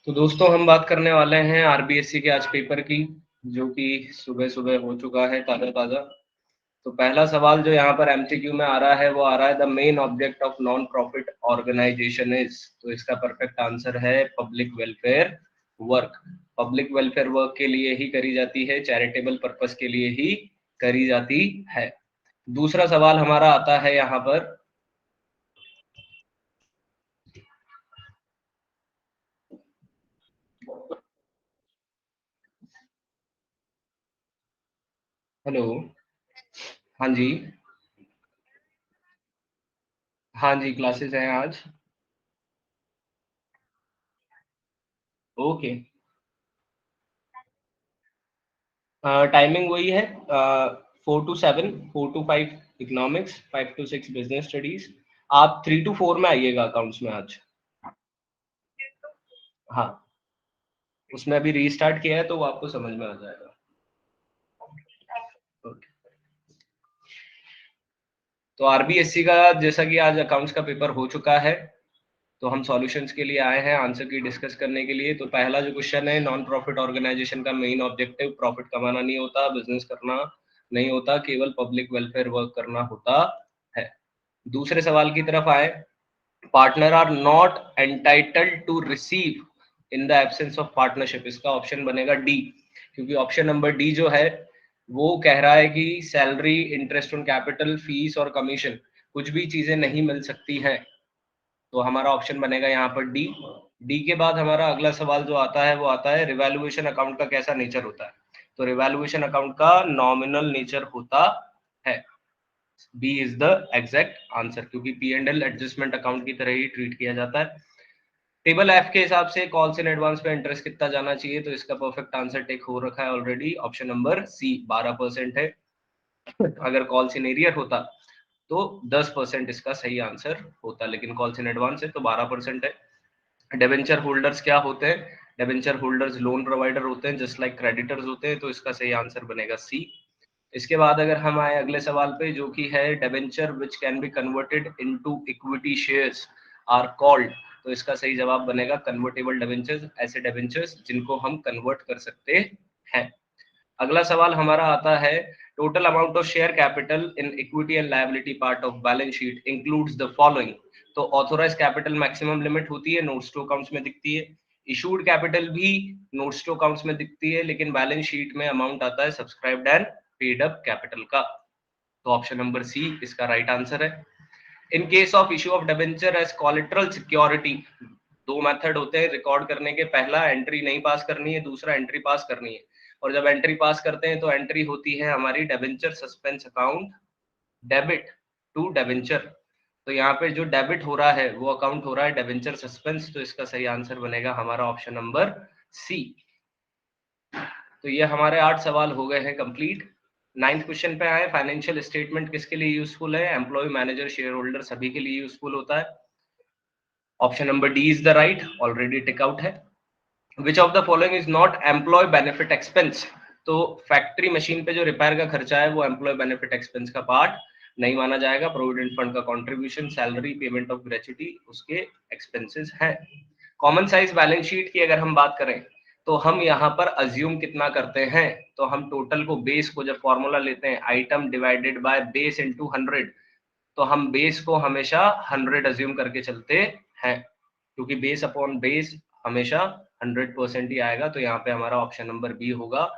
तो दोस्तों हम बात करने वाले हैं आरबीएससी के आज पेपर की, जो कि सुबह सुबह हो चुका है ताजा ताजा। तो पहला सवाल जो यहाँ पर एमसीक्यू में आ रहा है वो आ रहा है, the main object of non profit organisation is. तो इसका परफेक्ट आंसर है public welfare work. Public welfare work के लिए ही करी जाती है, चैरिटेबल पर्पस के लिए ही करी जाती है। दूसरा सवाल हमारा आता है यहाँ पर, हेलो, हाँ जी, हाँ जी क्लासेस हैं आज। ओके, टाइमिंग वही है, 4 to 7, 4 to 5 economics, 5 to 6 business studies. आप 3 to 4 में आइएगा अकाउंट्स में आज। हाँ, उसमें अभी रीस्टार्ट किया है तो वो आपको समझ में आ जाएगा। ओके। तो आरबीएससी का जैसा कि आज अकाउंट्स का पेपर हो चुका है, तो हम सॉल्यूशंस के लिए आए हैं आंसर की डिस्कस करने के लिए। तो पहला जो क्वेश्चन है, नॉन प्रॉफिट ऑर्गेनाइजेशन का मेन ऑब्जेक्टिव प्रॉफिट कमाना नहीं होता, बिजनेस करना नहीं होता, केवल पब्लिक वेलफेयर वर्क करना होता है। दूसरे सवाल की तरफ आए, partner are not entitled to receive in the absence of partnership. इसका ऑप्शन बनेगा डी, क्योंकि ऑप्शन नंबर डी जो है वो कह रहा है कि salary, interest on capital, fees और कमीशन कुछ भी चीजें नहीं मिल सकती हैं। तो हमारा ऑप्शन बनेगा यहाँ पर डी। डी के बाद हमारा अगला सवाल जो आता है वो आता है, रिवैल्यूएशन अकाउंट का कैसा नेचर होता है। तो रिवैल्यूएशन अकाउंट का नॉमिनल नेचर होता है। B is the exact answer, क्योंकि P and L adjustment account की तरह ही ट्रीट किया जाता है। टेबल एफ के हिसाब से कॉल्स इन एडवांस पे इंटरेस्ट कितना जाना चाहिए, तो इसका परफेक्ट आंसर टेक हो रखा है ऑलरेडी, ऑप्शन नंबर सी 12% है। अगर कॉल्स इन एरियर होता तो 10% इसका सही आंसर होता, लेकिन कॉल्स इन एडवांस है तो 12% है। डेबेंचर होल्डर्स क्या होते हैं? डेबेंचर होल्डर्स लोन प्रोवाइडर होते हैं, जस्ट लाइक क्रेडिटर्स होते हैं, तो इसका सही आंसर बनेगा सी। इसके बाद अगर हम आए अगले सवाल पे, जो कि है debenture which can be converted into equity shares are called. तो इसका सही जवाब बनेगा कन्वर्टेबल डेबेंचर्स, ऐसे डेबेंचर्स जिनको हम कन्वर्ट कर सकते हैं। अगला सवाल हमारा आता है, total amount of share capital in equity and liability part of balance sheet includes the following. तो ऑथोराइज कैपिटल मैक्सिमम लिमिट होती है, नोट्स टू अकाउंट्स में दिखती है। इशूड कैपिटल भी नोट्स टू अकाउंट्स में दिखती है, लेकिन बैलेंस शीट में अमाउंट आता है subscribed and paid up capital का। तो ऑप्शन नंबर सी इसका राइट आंसर है। In case of issue of debenture as collateral security, दो मेथड होते हैं रिकॉर्ड करने के, पहला एंट्री नहीं पास करनी है, दूसरा एंट्री पास करनी है। और जब एंट्री पास करते हैं तो एंट्री होती है हमारी debenture suspense account, debit to debenture. तो यहाँ पे जो डेबिट हो रहा है वो अकाउंट हो रहा है डेबेंचर सस्पेंस, तो इसका सही आंसर बनेगा हमारा ऑप्शन नंबर सी। तो ये हमारे 8 सवाल हो गए हैं कंप्लीट। 9th क्वेश्चन पे आए, फाइनेंशियल स्टेटमेंट किसके लिए यूजफुल है? एम्प्लॉय, मैनेजर, शेयर होल्डर सभी के लिए यूजफुल होता है। Option number D is the right, already tick out है। Which of the following is not employ benefit expense. तो फैक्ट्री मशीन पे जो रिपेयर का खर्चा है वो एम्प्लॉय बेनिफिट एक्सपेंस का पार्ट नहीं माना जाएगा। प्रोविडेंट फंड का contribution, salary, payment of gratuity उसके एक्सपेंसेस हैं। कॉमन साइज बैलेंस शीट की अगर हम बात करें तो हम यहाँ पर अज्यूम कितना करते हैं, तो हम टोटल को, बेस को जब फॉर्मूला लेते हैं item divided by base into 100, तो हम बेस को हमेशा 100 अज्यूम करके चलते हैं, क्योंकि बेस अपॉन बेस हमेशा 100% ही आएगा। तो यहाँ पे हमारा ऑप्शन नंबर बी होगा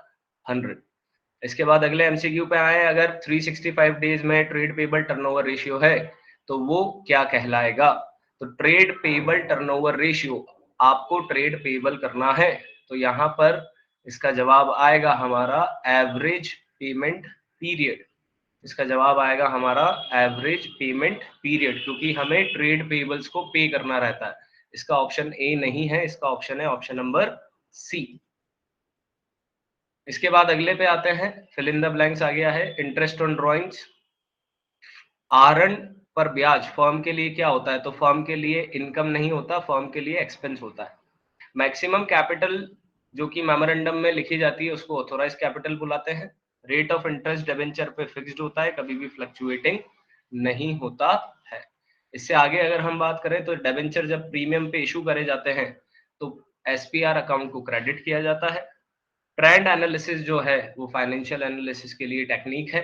100। इसके बाद अगले एमसीक्यू पे आए, अगर 365 डेज में ट्रेड पेबल टर्नओवर रेशियो है तो वो क्या कहलाएगा? तो ट्रेड पेबल टर्नओवर रेशियो, आपको ट्रेड पेबल करना है तो यहाँ पर इसका जवाब आएगा हमारा एवरेज पेमेंट पीरियड। इसका जवाब आएगा हमारा एवरेज पेमेंट पीरियड, क्योंकि हमें ट्रेड पेबल्स को पे करना रहता है। इसका ऑप्शन ए नहीं है, इसका ऑप्शन है ऑप्शन नंबर सी। इसके बाद अगले पे आते हैं, फिल इन द ब्लैंक्स आ गया है, इंटरेस्ट ऑन ड्रॉइंग्स। आरएन पर ब्याज फर्म के लिए क्या होता है? तो फर्म के लिए इनकम नहीं होता, फर्म के लिए एक्सपेंस होता है। मैक्सिमम कैपिटल जो कि मेमोरेंडम में लिखी जाती है उसको ऑथोराइज कैपिटल बुलाते हैं। रेट ऑफ इंटरेस्ट डिबेंचर पे फिक्स्ड होता है, कभी भी फ्लक्चुएटिंग नहीं होता है। इससे आगे अगर हम बात करें तो डिबेंचर जब प्रीमियम पे इशू करे जाते हैं तो SPR अकाउंट को क्रेडिट किया जाता है। ट्रेंड एनालिसिस जो है वो फाइनेंशियल एनालिसिस के लिए टेक्निक है।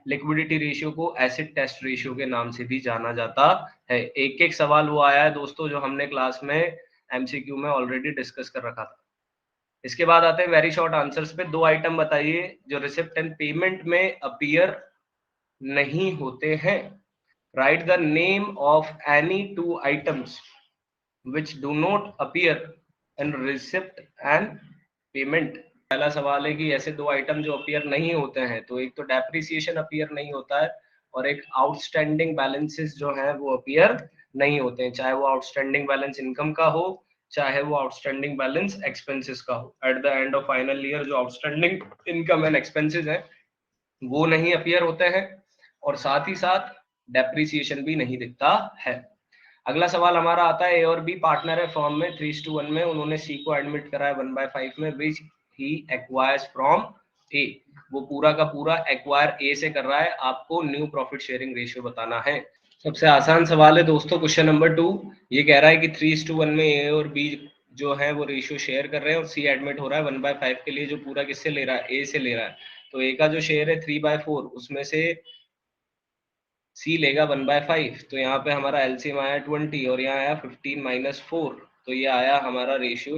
लिक्विडिटी रेशियो को एसिड टेस्ट रेशियो के नाम से भी जाना जाता है। एक एक सवाल वो आया है दोस्तों जो हमने क्लास में MCQ में ऑलरेडी डिस्कस कर रखा था। इसके बाद आते हैं वेरी शॉर्ट आंसर्स पे। 2 आइटम बताइए जो रिसिप्ट एंड पेमेंट में अपीयर नहीं होते हैं। Right the name of any 2 items which do not appear in receipt and payment। पहला सवाल है कि ऐसे 2 आइटम जो अपीयर नहीं होते हैं, तो एक तो डेप्रिसिएशन अपीयर नहीं होता है और एक आउटस्टैंडिंग बैलेंसेस जो है वो अपीयर नहीं होते हैं, चाहे वो आउटस्टैंडिंग बैलेंस इनकम का हो चाहे वो आउटस्टैंडिंग बैलेंस एक्सपेंसेस का हो। At the end of final year जो आउटस्टैंडिंग इनकम एंड एक्सपेंसेस हैं वो नहीं अपीयर होते हैं और साथ ही साथ डेप्रिसिएशन भी नहीं दिखता है। अगला सवाल हमारा आता है, ए और बी पार्टनर है फर्म में 3:1 में, उन्होंने सी को एडमिट करा है 1/5 में, विच ही एक्वायर्स फ्रॉम ए। वो पूरा का पूरा एक्वायर ए से कर रहा है, आपको न्यू प्रॉफिट शेयरिंग रेशियो बताना है। सबसे आसान सवाल है दोस्तों क्वेश्चन नंबर 2। ये कह रहा है कि 3:1 में ए और बी जो है वो रेशियो शेयर कर रहे हैं और सी एडमिट हो रहा है 1/5 के लिए, जो पूरा किससे ले रहा है, ए से ले रहा है। तो ए का जो शेयर है 3/4, उसमें से सी लेगा 1/5, तो यहाँ पे हमारा एलसीएम आया 20 और यहाँ आया 15 - 4, तो ये आया हमारा रेशियो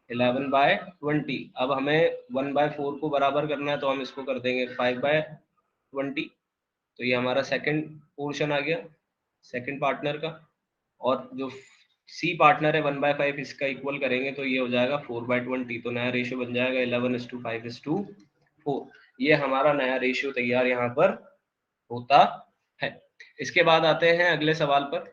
11/20। अब हमें 1/4 को बराबर करना है तो हम इसको कर देंगे 5/20, तो ये हमारा सेकंड पोर्शन आ गया सेकंड पार्टनर का। और जो सी पार्टनर है 1/5 इसका इक्वल करेंगे तो ये हो जाएगा 4/20, तो नया रेशियो बन जाएगा 11:5:4। ये हमारा नया रेशियो तैयार यहाँ पर होता है। इसके बाद आते हैं अगले सवाल पर।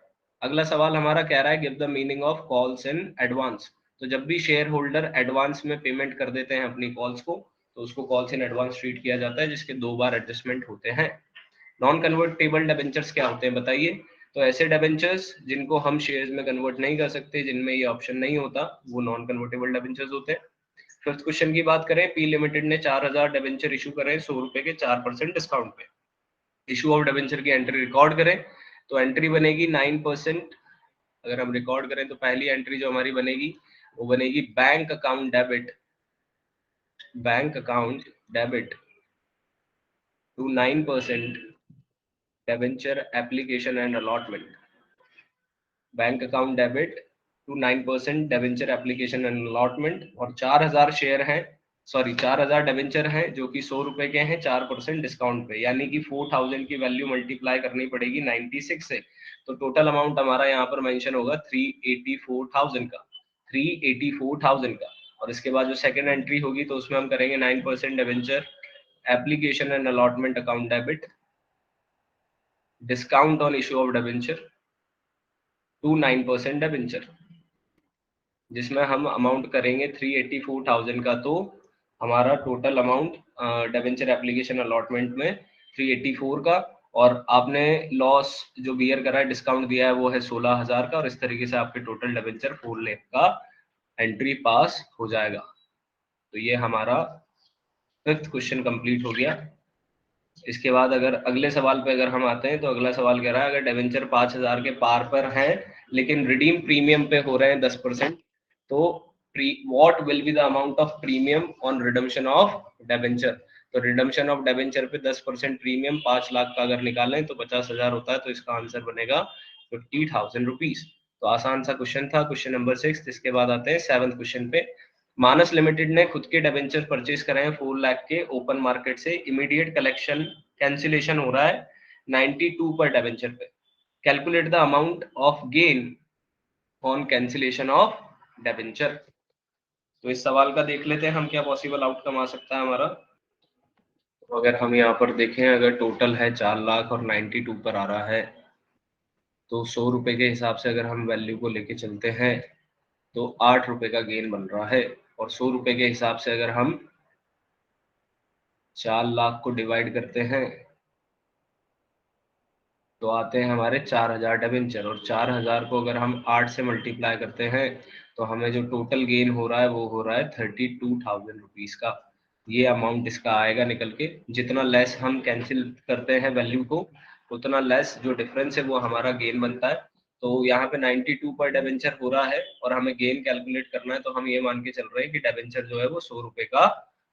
अगला सवाल हमारा कह रहा है give the meaning of calls in advance. तो जब भी शेयर होल्डर एडवांस में पेमेंट कर देते हैं अपनी कॉल्स को, तो उसको कॉल्स इन एडवांस ट्रीट किया जाता है, जिसके 2 बार एडजस्टमेंट होते हैं। नॉन कन्वर्टेबल डिबेंचर्स क्या होते हैं बताइए। तो ऐसे डिबेंचर्स जिनको हम शेयर्स में कन्वर्ट नहीं कर सकते, जिनमें ये ऑप्शन नहीं होता, वो नॉन कन्वर्टेबल डिबेंचर्स होते हैं। फिफ्थ क्वेश्चन की बात करें, पी लिमिटेड ने 4000 डिबेंचर इशू करे 100 रुपए के 4% डिस्काउंट पे। इशू ऑफ डिबेंचर की एंट्री रिकॉर्ड करें तो एंट्री बनेगी 9%। अगर हम रिकॉर्ड करें तो पहली एंट्री जो हमारी बनेगी वो बनेगी bank account debit to 9% debenture application and allotment. Bank account debit to 9% debenture application and allotment. और 4000 शेयर हैं, सॉरी 4000 डिबेंचर हैं जो कि 100 रुपए के हैं 4% डिस्काउंट पे, यानी कि 4000 की वैल्यू मल्टीप्लाई करनी पड़ेगी 96 से। तो टोटल अमाउंट हमारा यहाँ पर मेंशन होगा 384,000 का, 384,000 का। और इसके बाद जो सेकंड एंट्री होगी तो उसमें हम करेंगे 9% debenture application and allotment account debit discount on issue of debenture to 9% debenture, जिसमें हम अमाउंट करेंगे 384,000 का। तो हमारा total amount debenture application allotment में 384 का, और आपने लॉस जो बियर करा है डिस्काउंट दिया है वो है 16,000 का, और इस तरीके से आपके टोटल डिबेंचर 4 लाख का एंट्री पास हो जाएगा। तो ये हमारा फिफ्थ क्वेश्चन कंप्लीट हो गया। इसके बाद अगर अगले सवाल पे अगर हम आते हैं तो अगला सवाल कह रहा है अगर डिबेंचर 5,000 के पार पर हैं लेकिन रिडीम प्रीमियम पे हो रहे हैं 10%, तो what will be the amount of premium on redemption of debenture. तो रिडम्पशन ऑफ डिबेंचर पे 10% प्रीमियम 5 लाख का अगर निकालें तो 50,000 होता है, तो इसका आंसर बनेगा 50,000 रुपीज। तो आसान सा क्वेश्चन था, क्वेश्चन नंबर 6। इसके बाद आते हैं 7th क्वेश्चन पे। मानस लिमिटेड ने खुद के डिबेंचर परचेज करे हैं 4 लाख के ओपन मार्केट से, इमीडिएट कलेक्शन कैंसिलेशन हो रहा है 92 पर डिबेंचर पे। Calculate the amount of gain on cancellation of debenture. तो इस सवाल का देख लेते हैं हम क्या पॉसिबल आउटकम आ सकता है हमारा। तो अगर हम यहाँ पर देखें, अगर टोटल है 4 लाख और 92 पर आ रहा है, तो 100 रुपए के हिसाब से अगर हम वैल्यू को लेके चलते हैं तो 8 रुपए का गेन बन रहा है। और 100 रुपए के हिसाब से अगर हम 4 लाख को डिवाइड करते हैं तो आते हैं हमारे 4000 डिबेंचर, और 4000 को अगर हम 8 से मल्टीप्लाई करते हैं तो हमें जो टोटल गेन हो रहा है वो हो रहा है 32,000 रुपीज का। ये अमाउंट इसका आएगा निकल के। जितना लेस हम कैंसिल करते हैं वैल्यू को, उतना लेस जो डिफरेंस है वो हमारा गेन बनता है। तो यहाँ पे 92 पर डिबेंचर हो रहा है और हमें गेन कैलकुलेट करना है, तो हम ये मान के चल रहे हैं कि डिबेंचर जो है वो 100 रुपए का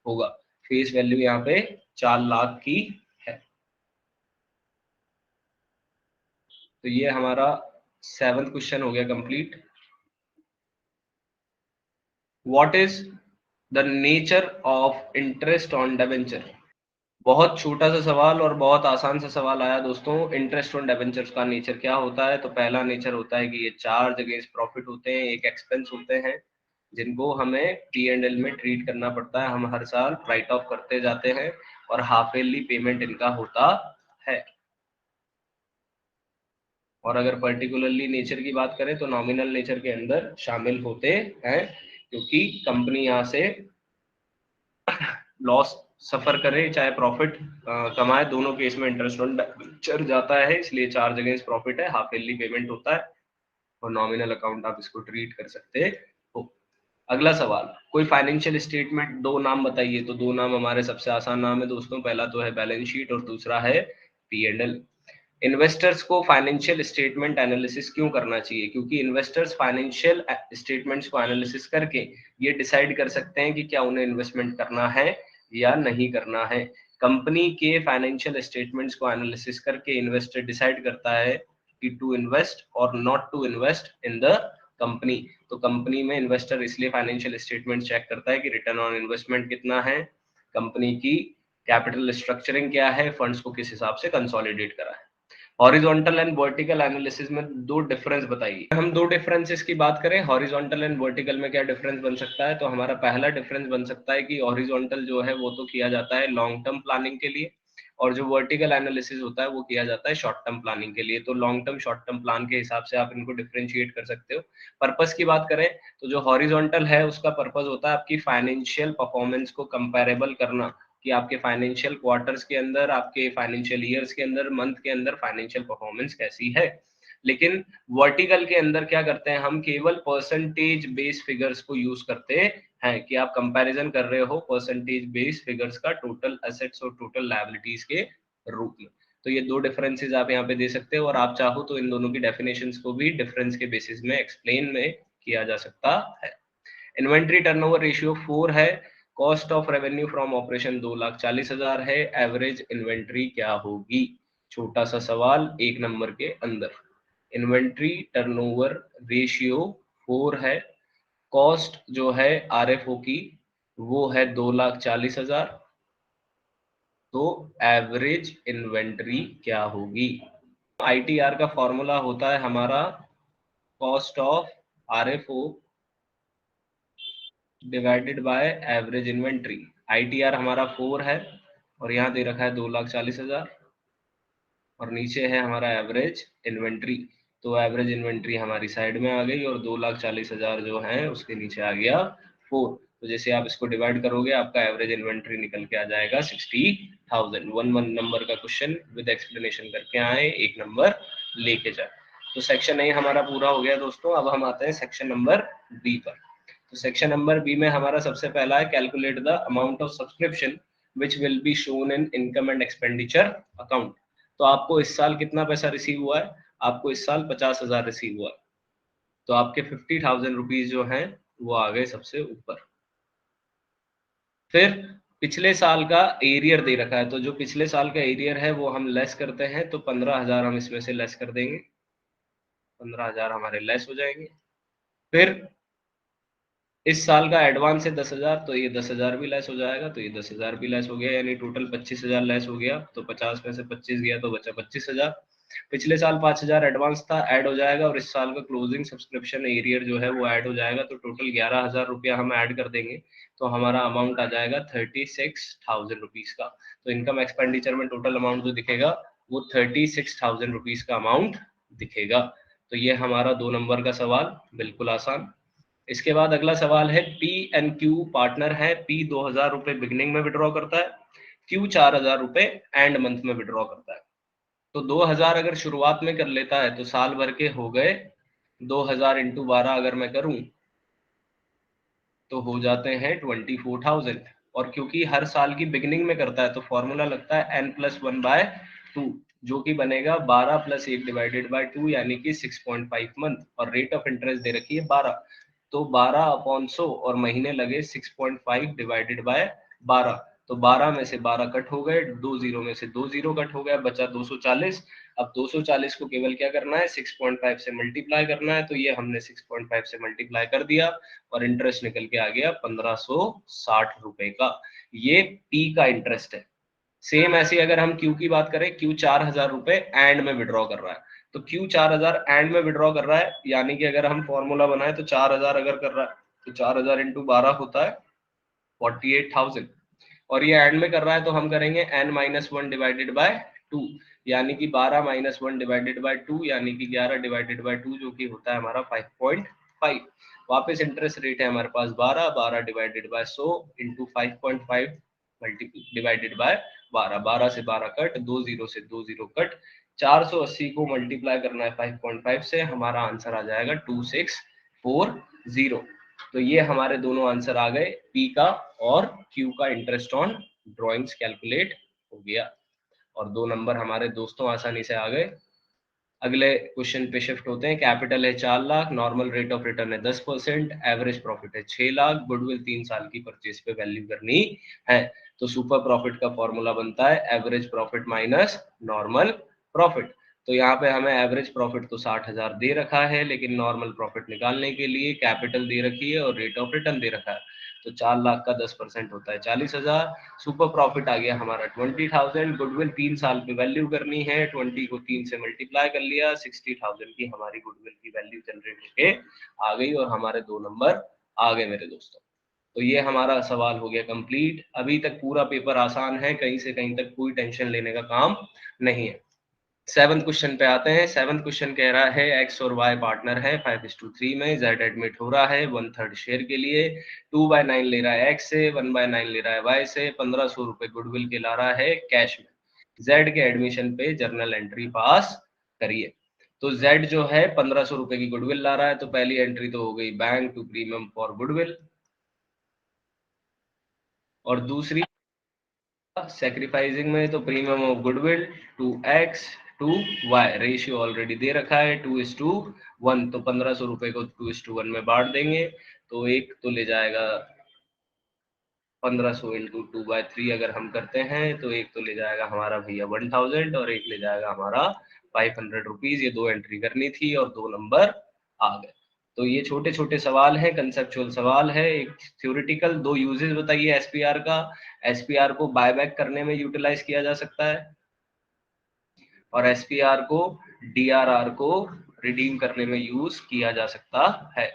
होगा। फेस वैल्यू यहाँ पे 4 लाख की है। तो ये हमारा 7th क्वेश्चन हो गया complete. What is the nature of interest on debenture? बहुत छोटा सा सवाल और बहुत आसान सा सवाल आया दोस्तों। इंटरेस्ट ऑन डिबेंचर्स का नेचर क्या होता है? तो पहला नेचर होता है कि ये चार्ज अगेंस्ट प्रॉफिट होते हैं, एक एक्सपेंस होते हैं जिनको हमें P&L में ट्रीट करना पड़ता है। हम हर साल राइट ऑफ करते जाते हैं और हाफ ईयरली पेमेंट इनका होता है। और अगर पर्टिकुलरली नेचर की बात करें तो नॉमिनल नेचर के अंदर शामिल होते हैं, क्योंकि कंपनी यहाँ से लॉस सफर करे चाहे प्रॉफिट कमाए, दोनों केस में इंटरेस्ट ऑन डिबेंचर जाता है। इसलिए चार्ज अगेंस्ट प्रॉफिट है, हाफ ईयरली पेमेंट होता है और नॉमिनल अकाउंट आप इसको ट्रीट कर सकते हो। अगला सवाल, कोई फाइनेंशियल स्टेटमेंट दो नाम बताइए। तो दो नाम हमारे सबसे आसान नाम है दोस्तों, पहला तो है बैलेंस शीट और दूसरा है P&L। इन्वेस्टर्स को फाइनेंशियल स्टेटमेंट एनालिसिस क्यों करना चाहिए? क्योंकि इन्वेस्टर्स फाइनेंशियल स्टेटमेंट्स को एनालिसिस करके ये डिसाइड कर सकते हैं कि क्या उन्हें इन्वेस्टमेंट करना है या नहीं करना है। कंपनी के फाइनेंशियल स्टेटमेंट्स को एनालिसिस करके इन्वेस्टर डिसाइड करता है कि टू इन्वेस्ट और not to invest in the company. तो कंपनी में इन्वेस्टर इसलिए फाइनेंशियल स्टेटमेंट चेक करता है कि रिटर्न ऑन इन्वेस्टमेंट कितना है, कंपनी की कैपिटल स्ट्रक्चरिंग क्या है, फंड्स को किस हिसाब से कंसोलिडेट करा है। हॉरिजॉन्टल एंड वर्टिकल एनालिसिस में दो डिफरेंस बताइए। हम दो डिफरेंसेस की बात करें, हॉरिजॉन्टल एंड वर्टिकल में क्या डिफरेंस बन सकता है? तो हमारा पहला डिफरेंस बन सकता है कि हॉरिजॉन्टल जो है वो तो किया जाता है लॉन्ग टर्म प्लानिंग के लिए, और जो वर्टिकल एनालिसिस होता है वो किया जाता है शॉर्ट टर्म प्लानिंग के लिए। तो long term short term plan के हिसाब से आप इनको डिफरेंशिएट कर सकते हो। पर्पस की बात करें तो जो हॉरिजॉन्टल है उसका पर्पस होता है आपकी फाइनेंशियल परफॉर्मेंस को कंपेरेबल करना, कि आपके फाइनेंशियल क्वार्टर्स के अंदर, आपके फाइनेंशियल ईयर्स के अंदर, मंथ के अंदर फाइनेंशियल परफॉर्मेंस कैसी है। लेकिन वर्टिकल के अंदर क्या करते हैं, हम केवल परसेंटेज बेस फिगर्स को यूज करते हैं, कि आप कंपैरिजन कर रहे हो परसेंटेज बेस फिगर्स का टोटल एसेट्स और टोटल लायबिलिटीज के रूप में। तो ये दो डिफरेंसेस आप यहाँ पे दे सकते हो, और आप चाहो तो इन दोनों की डेफिनेशंस को भी डिफरेंस के बेसिस में एक्सप्लेन में किया जा सकता है। इन्वेंट्री टर्नओवर रेशियो 4 है, cost of revenue from operation 2,40,000 है, एवरेज इन्वेंट्री क्या होगी? छोटा सा सवाल 1 नंबर के अंदर। इन्वेंट्री टर्नओवर रेशियो 4 है, कॉस्ट जो है RFO की वो है 2,40,000, तो एवरेज इन्वेंट्री क्या होगी? ITR का फॉर्मूला होता है हमारा cost of RFO divided by average inventory. ITR हमारा 4 है और यहाँ दे रखा है 2,40,000 और नीचे है हमारा एवरेज इन्वेंट्री। तो एवरेज इन्वेंट्री हमारी साइड में आ गई और 2,40,000 जो है उसके नीचे आ गया 4। तो जैसे आप इसको डिवाइड करोगे आपका एवरेज इन्वेंट्री निकल के आ जाएगा 60,000। 1 नंबर का क्वेश्चन विद एक्सप्लेनेशन करके आए, 1 नंबर लेके जाए। तो सेक्शन ए हमारा पूरा हो गया दोस्तों। अब हम आते हैं सेक्शन नंबर बी पर। तो सेक्शन नंबर बी में हमारा सबसे पहला है calculate the amount of subscription which will be shown in income and expenditure account. तो आपको इस साल कितना पैसा रिसीव हुआ है? आपको इस साल 50,000 रिसीव हुआ है, तो आपके 50,000 रुपीज जो हैं वो आ गए सबसे ऊपर। फिर पिछले साल का एरियर दे रखा है, तो जो पिछले साल का एरियर है वो हम लेस करते हैं, तो 15,000 हम इसमें से लेस कर देंगे, 15,000 हमारे लेस हो जाएंगे। फिर इस साल का एडवांस है 10,000, तो ये 10,000 भी लेस हो जाएगा, तो ये 10,000 भी लेस हो गया, यानी टोटल 25,000 लेस हो गया। तो 50 में से 25 गया तो बचा 25,000। पिछले साल 5,000 एडवांस था, ऐड हो जाएगा, और इस साल का क्लोजिंग सब्सक्रिप्शन एरियर जो है वो ऐड हो जाएगा, तो टोटल 11,000 रुपया हम ऐड कर देंगे, तो हमारा अमाउंट आ जाएगा 36,000 रुपीज का। तो इनकम एक्सपेंडिचर में टोटल अमाउंट जो दिखेगा वो 36,000 रुपीज का अमाउंट दिखेगा। तो ये हमारा 2 नंबर का सवाल, बिल्कुल आसान। इसके बाद अगला सवाल है, P&Q पार्टनर है, P 2,000 रुपए बिगनिंग में विड्रॉ करता है, Q 4,000 रुपए एंड मंथ में विड्रॉ करता है। तो 2,000 अगर शुरुआत में कर लेता है तो साल भर के हो गए 2,000 इंटू 12 अगर मैं करूं तो हो जाते हैं 24,000। और क्योंकि हर साल की बिगिनिंग में करता है तो फॉर्मूला लगता है n+1/2। जो कि बनेगा 12 प्लस 1 डिवाइडेड बाय 2 यानी कि 6.5 मंथ, और रेट ऑफ इंटरेस्ट दे रखी है 12, तो 12 अपॉन 100 और महीने लगे 6.5 डिवाइडेड बाय 12, तो 12 में से 12 कट हो गए, 2 जीरो में से 2 जीरो कट हो गया, बचा 240। अब 240 को केवल क्या करना है, 6.5 से मल्टीप्लाई करना है, तो ये हमने 6.5 से मल्टीप्लाई कर दिया और इंटरेस्ट निकल के आ गया 1560 रुपए का। ये पी का इंटरेस्ट है। सेम ऐसे अगर हम क्यू की बात करें, क्यू 4000 रुपए एंड में विड्रॉ कर रहा है, तो क्यू 4000 एंड में विड्रॉ कर रहा है, यानी कि अगर हम फॉर्मूला बनाए तो 4000 अगर कर रहा है तो 4000 इंटू 12 होता है 48,000, और ये एंड में कर रहा है तो हम करेंगे n-1 डिवाइडेड बाय 2, यानी कि 12 - 1 डिवाइडेड बाय 2 यानी कि 11 डिवाइडेड बाय 2 जो कि होता है हमारा 5.5। वापस इंटरेस्ट रेट है हमारे पास 12, 12 divided by 100 into 5.5 divided by 12, 12 से 12 कट, 2 जीरो से 2 जीरो कट, 480 को मल्टीप्लाई करना है 5.5 से, हमारा आंसर आ जाएगा 2640। तो ये हमारे दोनों आंसर आ गए, पी का और क्यू का इंटरेस्ट ऑन ड्राइंग्स कैलकुलेट हो गया, और 2 नंबर हमारे दोस्तों आसानी से आ गए। अगले क्वेश्चन पे शिफ्ट होते हैं। कैपिटल है 4 lakh, normal rate of return है 10%, एवरेज प्रॉफिट है 6 लाख, गुडविल 3 साल की परचेज पे वैल्यू करनी है, तो सुपर प्रॉफिट का फॉर्मूला बनता है average profit minus normal profit. तो यहाँ पे हमें एवरेज प्रॉफिट तो 60,000 दे रखा है, लेकिन नॉर्मल प्रॉफिट निकालने के लिए कैपिटल दे रखी है और रेट ऑफ रिटर्न दे रखा है, तो 4 लाख का 10% होता है 40,000। सुपर प्रॉफिट आ गया हमारा 20,000, गुडविल 3 साल पे वैल्यू करनी है, 20 को 3 से मल्टीप्लाई कर लिया, 60,000 की हमारी गुडविल की वैल्यू जनरेट होके आ गई, और हमारे 2 नंबर आ गए मेरे दोस्तों। तो ये हमारा सवाल हो गया कंप्लीट। अभी तक पूरा पेपर आसान है, कहीं से कहीं तक कोई टेंशन लेने का काम नहीं है। 7th क्वेश्चन पे आते हैं। 7th क्वेश्चन कह रहा है एक्स और वाई पार्टनर है 5:3 में, जेड एडमिट हो रहा है 1/3 शेयर के लिए, 2/9 ले रहा है एक्स से, 1/9 ले रहा है वाई से, 1500 रुपए गुडविल के ला रहा है कैश में। जेड के एडमिशन पे जर्नल एंट्री पास करिए। तो जेड जो है 1500 रुपए की गुडविल ला रहा है, तो पहली एंट्री तो हो गई bank to premium for goodwill, और दूसरी सैक्रिफाइसिंग में तो premium of goodwill to X to Y, ratio already दे रखा है 2:1, तो 1500 रुपए को 2:1 में बांट देंगे, तो एक तो ले जाएगा 1500 इंटू 2/3 अगर हम करते हैं, तो एक तो ले जाएगा हमारा भैया 1000 और एक ले जाएगा हमारा 500 रुपीज। ये 2 एंट्री करनी थी और 2 नंबर आ गए। तो ये छोटे छोटे सवाल है, कंसेप्चुअल सवाल है। एक थ्योरेटिकल, 2 यूजेस बताइए एसपीआर का। एसपीआर को बायबैक करने में यूटिलाइज किया जा सकता है, और एसपीआर को डीआरआर को रिडीम करने में यूज किया जा सकता है।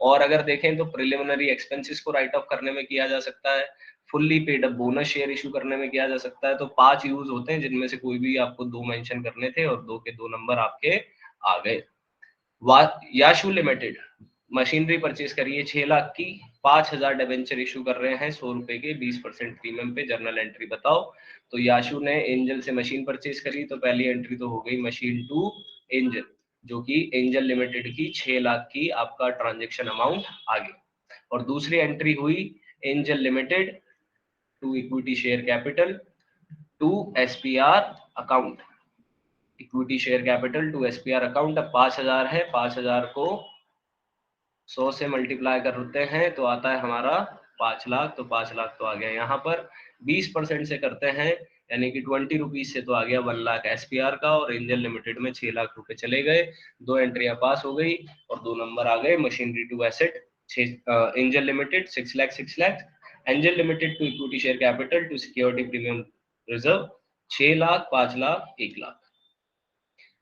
और अगर देखें तो प्रिलिमिनरी एक्सपेंसेस को राइट ऑफ करने में किया जा सकता है, fully paid up bonus share issue करने में किया जा सकता है। तो 5 यूज होते हैं, जिनमें से कोई भी आपको 2 मेंशन करने थे, और 2 के 2 नंबर आपके आ गए। याशू लिमिटेड मशीनरी परचेज करिए 6 लाख की, 5000 डिबेंचर इशू कर रहे हैं 100 रुपए के 20% प्रीमियम पे, जर्नल एंट्री बताओ। तो याशू ने एंजल से मशीन परचेज करी, तो पहली एंट्री तो हो गई मशीन टू एंजल, जो कि एंजल लिमिटेड की 6 लाख की आपका ट्रांजेक्शन अमाउंट आ गया। और दूसरी एंट्री हुई Angel limited to equity share capital to SPR account, equity share capital to SPR account. अब 5000 है, 5000 को 100 से मल्टीप्लाई करते हैं तो आता है हमारा 5 लाख, तो 5 लाख तो आ गया यहाँ पर। 20% से करते हैं, यानी कि 20 रुपीज से तो आ गया 1 लाख एसपीआर का, और एंजल लिमिटेड में 6 लाख रुपए चले गए। 2 एंट्रियां पास हो गई और 2 नंबर आ गए। Machinery to asset Angel limited 6 lakh 6 lakh, Angel limited to equity share capital to security premium reserve 6 lakh 5 lakh 1 lakh.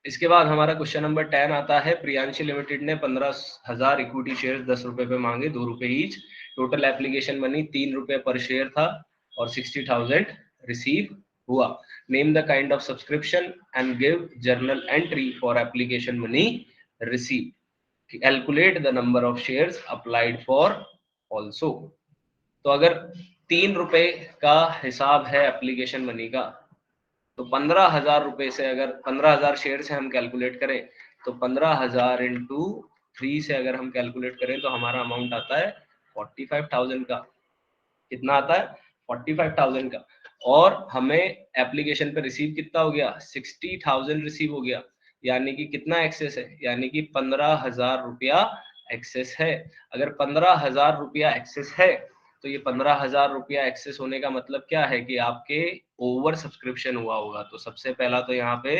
इसके बाद हमारा क्वेश्चन नंबर 10 आता है। प्रियांशी लिमिटेड ने 15,000 इक्विटी शेयर 10 रुपए पे मांगे, 2 रुपए ईच। टोटल एप्लीकेशन मनी 3 रुपए पर शेयर था और 60,000 रिसीव हुआ। Name the kind of subscription and give journal entry for application money receive. Calculate the number of shares applied for also. तो अगर 3 रुपए का हिसाब है एप्लीकेशन मनी का, तो 15,000 रुपए से, अगर 15,000 शेयर से हम कैलकुलेट करें, तो 15,000 इंटू 3 से अगर हम कैलकुलेट करें तो हमारा अमाउंट आता है 45,000 का। कितना आता है? 45,000 का। और हमें एप्लीकेशन पे रिसीव कितना हो गया, 60,000 रिसीव हो गया, यानी कि कितना एक्सेस है, यानी कि 15,000 रुपया एक्सेस है। अगर 15,000 रुपया एक्सेस है तो ये 15,000 रुपया एक्सेस होने का मतलब क्या है कि आपके ओवर सब्सक्रिप्शन हुआ होगा। तो सबसे पहला तो यहाँ पे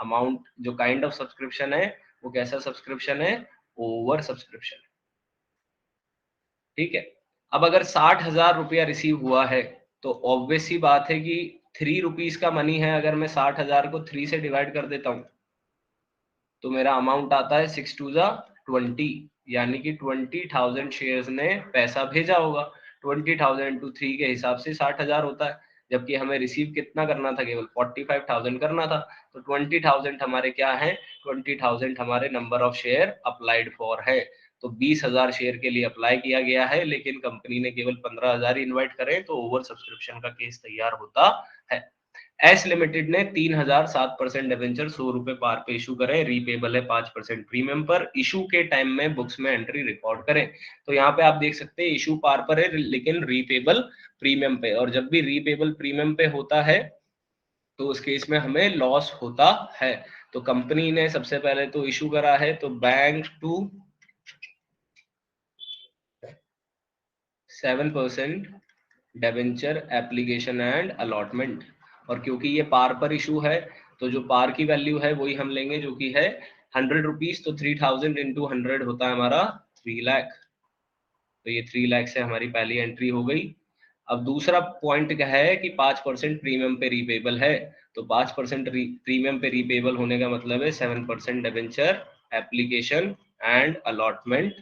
अमाउंट, जो काइंड ऑफ सब्सक्रिप्शन है वो कैसा सब्सक्रिप्शन है, ओवर सब्सक्रिप्शन। ठीक है। अब अगर 60,000 रुपया रिसीव हुआ है तो ऑब्वियस सी बात है कि 3 रुपीज का मनी है, अगर मैं 60,000 को 3 से डिवाइड कर देता हूँ तो मेरा अमाउंट आता है 6 टू ज़ा 20, यानी कि 20,000 शेयर्स ने पैसा भेजा होगा। 20,000 इंटू 3 के हिसाब से 60,000 होता है, जबकि हमें रिसीव कितना करना था, केवल 45,000 करना था। तो 20,000 हमारे क्या है, 20,000 हमारे number of share applied for है। तो 20,000 शेयर के लिए अप्लाई किया गया है, लेकिन कंपनी ने केवल 15,000 इन्वाइट करे, तो ओवर सब्सक्रिप्शन का केस तैयार होता है। एस लिमिटेड ने 3,007% डिवेंचर 100 रुपए पार पे इशू करें, रीपेबल है 5% प्रीमियम पर, इशू के टाइम में बुक्स में एंट्री रिकॉर्ड करें। तो यहाँ पे आप देख सकते हैं इशू पार पर है लेकिन रीपेबल प्रीमियम पे, और जब भी रीपेबल प्रीमियम पे होता है तो उस केस में हमें लॉस होता है। तो कंपनी ने सबसे पहले तो इशू करा है तो bank to 7% debenture application and allotment, और क्योंकि ये पार पर इशू है तो जो पार की वैल्यू है वही हम लेंगे, जो कि है 100 रुपीज। तो 3,000 इंटू 100 होता है हमारा 3 लाख। तो ये 3 लाख से हमारी पहली एंट्री हो गई। अब दूसरा पॉइंट क्या है कि 5% प्रीमियम पे रीपेबल है, तो 5% प्रीमियम पे रीपेबल होने का मतलब है 7% debenture application and allotment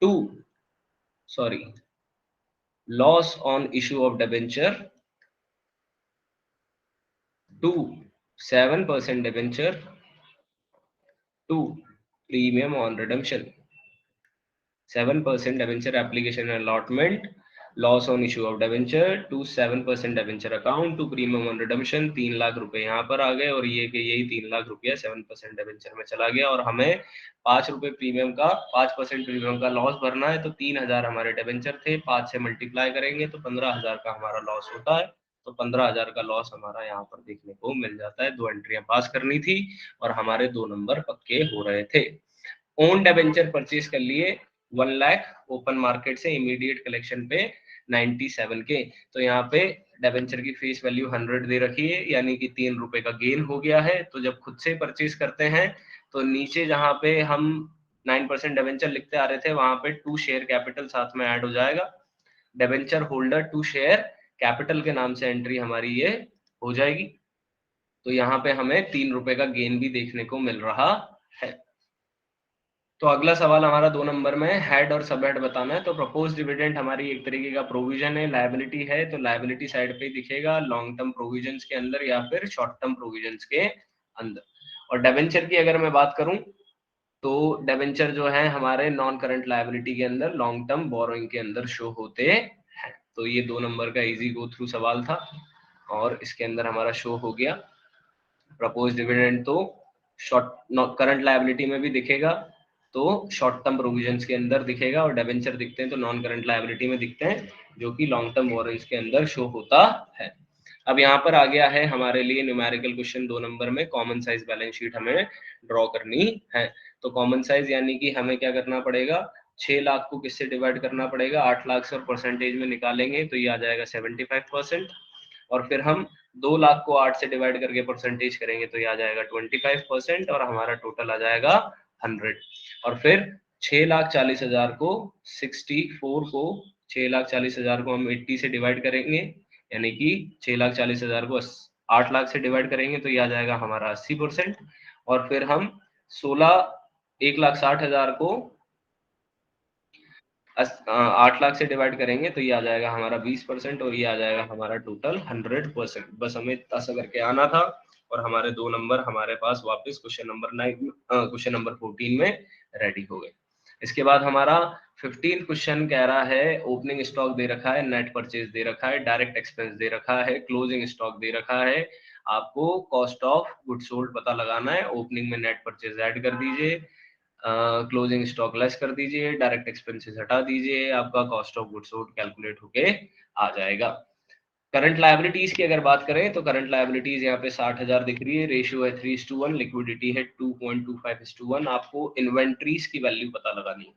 to, sorry, loss on issue of debenture to 7% debenture to premium on redemption, 7% debenture application and allotment, loss on issue of debenture to 7% debenture account to premium on redemption। 3 lakh रुपए यहाँ पर आ गए, और ये कि यही 3 लाख रुपया 7% debenture में चला गया, और हमें 5 रुपए प्रीमियम का, 5% प्रीमियम का लॉस भरना है। तो 3,000 हमारे डिवेंचर थे, 5 से मल्टीप्लाई करेंगे तो 15,000 का हमारा लॉस होता है। तो 15,000 का लॉस हमारा यहाँ पर देखने को मिल जाता है। 2 एंट्रियां पास करनी थी और हमारे 2 नंबर पक्के हो रहे थे। ओन डिवेंचर परचेज कर लिए 1 लाख ओपन मार्केट से, इमीडिएट कलेक्शन पे 97 के। तो यहाँ पे डिवेंचर की फेस वैल्यू 100 दे रखी है, यानी कि 3 रुपए का गेन हो गया है। तो जब खुद से परचेज करते हैं तो नीचे जहाँ पे हम 9% डिवेंचर लिखते आ रहे थे वहां पे 2 शेयर कैपिटल साथ में ऐड हो जाएगा। डिवेंचर होल्डर 2 शेयर कैपिटल के नाम से एंट्री हमारी ये हो जाएगी। तो यहाँ पे हमें 3 रुपए का गेन भी देखने को मिल रहा है। तो अगला सवाल हमारा 2 नंबर में, हेड और सब हेड बताना है। तो प्रपोज डिविडेंड हमारी एक तरीके का प्रोविजन है, लायबिलिटी है, तो लायबिलिटी साइड पे ही दिखेगा, लॉन्ग टर्म प्रोविजंस के अंदर या फिर शॉर्ट टर्म प्रोविजंस के अंदर। और डिवेंचर की अगर मैं बात करूं तो डिवेंचर जो है हमारे नॉन करंट लायबिलिटी के अंदर, लॉन्ग टर्म बोरोइंग के अंदर शो होते हैं। तो ये 2 नंबर का इजी गो थ्रू सवाल था, और इसके अंदर हमारा शो हो गया। प्रपोज डिविडेंड तो शॉर्ट करंट लायबिलिटी में भी दिखेगा, तो शॉर्ट टर्म प्रोविजंस के अंदर दिखेगा, और डिवेंचर दिखते हैं तो नॉन करंट लायबिलिटी में दिखते हैं, जो कि लॉन्ग टर्म बोरोइंग्स के अंदर शो होता है। अब यहाँ पर आ गया है हमारे लिए न्यूमेरिकल क्वेश्चन 2 नंबर में, कॉमन साइज बैलेंस शीट हमें ड्रॉ करनी है। तो कॉमन साइज यानी कि हमें क्या करना पड़ेगा, 6 लाख को किससे डिवाइड करना पड़ेगा, 8 लाख से, और परसेंटेज में निकालेंगे तो ये आ जाएगा 75%। और फिर हम 2 लाख को 8 से डिवाइड करके परसेंटेज करेंगे तो ये आ जाएगा 25%, और हमारा टोटल आ जाएगा 100। और फिर 6,40,000 को 64 को 6,40,000 को हम 80 से डिवाइड करेंगे, यानी कि 6,40,000 को 8 लाख से डिवाइड करेंगे तो ये आ जाएगा हमारा 80%। और फिर हम 1,60,000 को 8 लाख से डिवाइड करेंगे तो ये आ जाएगा हमारा 20%, और ये आ जाएगा हमारा टोटल 100%। बस हमें ऐसा करके आना था, और हमारे 2 नंबर हमारे पास वापस क्वेश्चन नंबर 9, क्वेश्चन नंबर 14 में रेडी हो गए। इसके बाद हमारा 15 क्वेश्चन कह रहा है, ओपनिंग स्टॉक दे रखा है, नेट परचेज दे रखा है, डायरेक्ट एक्सपेंस दे रखा है, क्लोजिंग स्टॉक दे रखा है, आपको कॉस्ट ऑफ गुड सोल्ड पता लगाना है। ओपनिंग में नेट परचेज ऐड कर दीजिए, क्लोजिंग स्टॉक लेस कर दीजिए, डायरेक्ट एक्सपेंसेस हटा दीजिए, आपका cost of goods sold calculate होके आ जाएगा। करंट लायबिलिटीज की अगर बात करें तो करंट लायबिलिटीज यहाँ पे 60,000 दिख रही है, रेशियो है 3:1, लिक्विडिटी है 2.25:1। आपको इन्वेंट्रीज की वैल्यू पता लगानी है,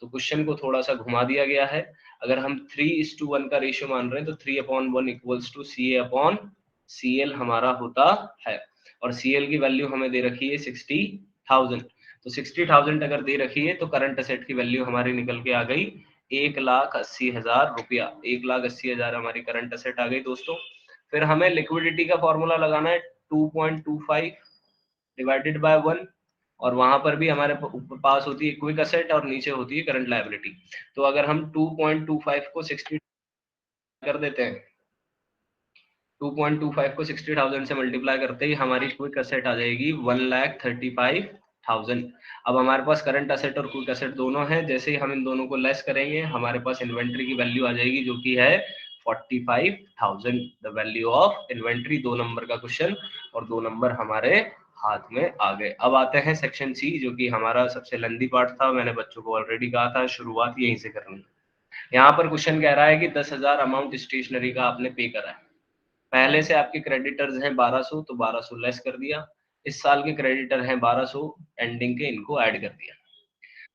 तो क्वेश्चन को थोड़ा सा घुमा दिया गया है। अगर हम 3:1 का रेशियो मान रहे हैं तो 3/1 इक्वल्स टू CA/CL हमारा होता है, और CL की वैल्यू हमें दे रखी है 60,000। तो 60,000 अगर दे रखी है तो करंट असेट की वैल्यू हमारी निकल के आ गई 1,80,000 रुपया। 1,80,000 हमारी करंट असेट आ गई दोस्तों। फिर हमें लिक्विडिटी का फॉर्मूला लगाना है 2.25 डिवाइडेड बाय 1, और वहां पर भी हमारे पास होती है क्विक असेट और नीचे होती है करंट लायबिलिटी। तो अगर हम 2.25 को 60 कर देते हैं, 2.25 को 60,000 से मल्टीप्लाई करते ही हमारी क्विक असेट आ जाएगी 1,35,000। अब हमारे पास करंट असेट और क्विक असेट दोनों हैं, जैसे ही हम इन दोनों को लेस करेंगे हमारे पास इन्वेंट्री की वैल्यू आ जाएगी जो कि है 45,000। The value of inventory, 2 number का क्वेश्चन और 2 नंबर हमारे हाथ में आ गए। अब आते हैं सेक्शन सी, जो कि हमारा सबसे लेंदी पार्ट था। मैंने बच्चों को ऑलरेडी कहा था शुरुआत यहीं से करनी। यहाँ पर क्वेश्चन कह रहा है कि 10,000 अमाउंट स्टेशनरी का आपने पे करा है। पहले से आपके क्रेडिटर्स हैं 1200, तो 1200 लेस कर दिया। इस साल के क्रेडिटर हैं 1200 एंडिंग के, इनको ऐड कर दिया।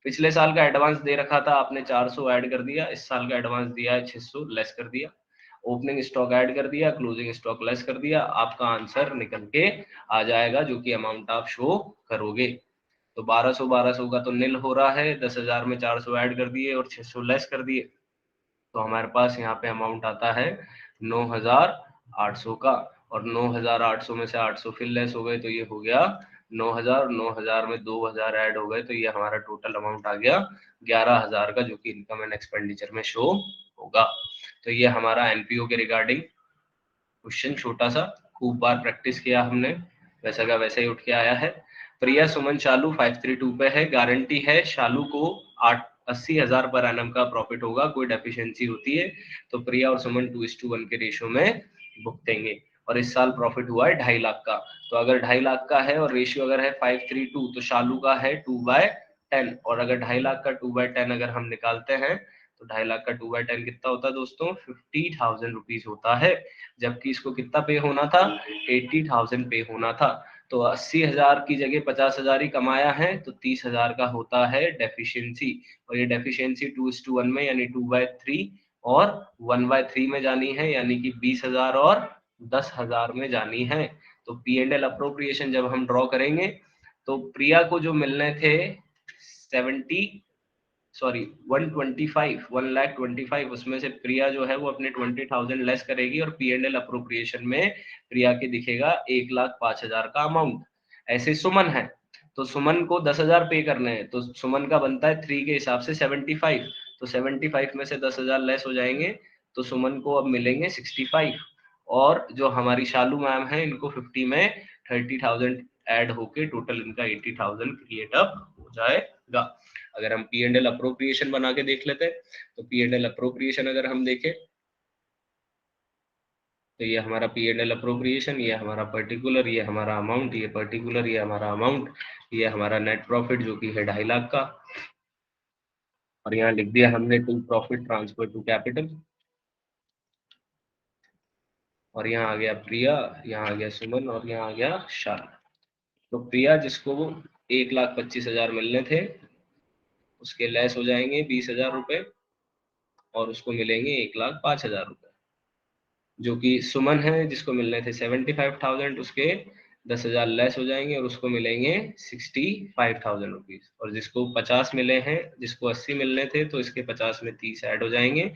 पिछले साल का एडवांस दे रखा था आपने 400 ऐड कर दिया। इस साल का एडवांस दिया है 600, लेस कर दिया। ओपनिंग स्टॉक ऐड कर दिया, क्लोजिंग स्टॉक लेस कर दिया। आपका आंसर निकल के आ जाएगा, जो कि अमाउंट आप शो करोगे। तो 1200 का तो निल हो रहा है, 10,000 में 400 ऐड कर दिए और 600 लेस कर दिए, तो हमारे पास यहाँ पे अमाउंट आता है 9,800 का। और 9,800 में से 800 फिर लेस हो गए, तो ये हो गया 9,000। 9,000 में 2,000 ऐड हो गए, तो ये हमारा टोटल अमाउंट आ गया 11,000 का, जो कि इनकम एंड एक्सपेंडिचर में शो होगा। तो ये हमारा एनपीओ के रिगार्डिंग क्वेश्चन, छोटा सा, खूब बार प्रैक्टिस किया हमने, वैसा का वैसा ही उठ के आया है। प्रिया सुमन शालू 532 पे है, गारंटी है शालू को 80,000 पर एनम का प्रॉफिट होगा। कोई डेफिशिएंसी होती है तो प्रिया और सुमन 2:1 के रेशियो में भुगतेंगे। और इस साल प्रॉफिट हुआ है 2.5 लाख का। तो अगर 2.5 लाख का है और रेशियो अगर है 532, तो शालू का है 2/10। और अगर 2.5 लाख का 2/10 अगर हम निकालते हैं तो 2.5 लाख का 2/10 कितना होता है दोस्तों? 50,000 रुपीज होता है। जबकि इसको कितना पे होना था? 80,000 पे होना था। तो 80,000 की जगह 50,000 ही कमाया है, तो 30,000 का होता है डेफिशिएंसी। और ये डेफिशिएंसी 2:1 में यानी 2/3 और 1/3 में जानी है, यानी कि 20,000 और 10,000 में जानी है। तो P&L अप्रोप्रिएशन जब हम ड्रॉ करेंगे तो प्रिया को जो मिलने थे 1,25,000, उसमें से प्रिया जो है वो अपने 20,000 लेस करेगी, और P&L अप्रोप्रिएशन में प्रिया के दिखेगा 1,05,000 का अमाउंट। ऐसे सुमन है, तो सुमन को 10,000 पे करने हैं, तो सुमन का बनता है 3 के हिसाब से 75। तो 75 में से 10,000 लेस हो जाएंगे, तो सुमन को अब मिलेंगे 65। और जो हमारी शालू मैम है, इनको 50 में 30,000 ऐड होके टोटल इनका 80,000 क्रिएट अप हो जाएगा। अगर हम P&L अप्रोप्रिएशन बना के देख लेते हैं, तो P&L अप्रोप्रिएशन अगर हम देखें तो ये हमारा P&L अप्रोप्रिएशन, ये हमारा पर्टिकुलर, ये हमारा अमाउंट, ये पर्टिकुलर, ये हमारा अमाउंट, ये हमारा नेट प्रॉफिट जो कि है 2.5 लाख का। और यहाँ लिख दिया हमने to profit transfer to capital. और यहाँ आ गया प्रिया, यहाँ आ गया सुमन, और यहाँ आ गया शाला। तो प्रिया जिसको 1,25,000 मिलने थे, उसके लेस हो जाएंगे 20,000 रुपए, और उसको मिलेंगे 1,05,000 रुपए। जो कि सुमन है जिसको मिलने थे 75,000, उसके 10,000 लेस हो जाएंगे और उसको मिलेंगे 65,000 रुपीज। और जिसको 50 मिले हैं, जिसको 80 मिलने थे, तो इसके 50 में 30 ऐड हो जाएंगे,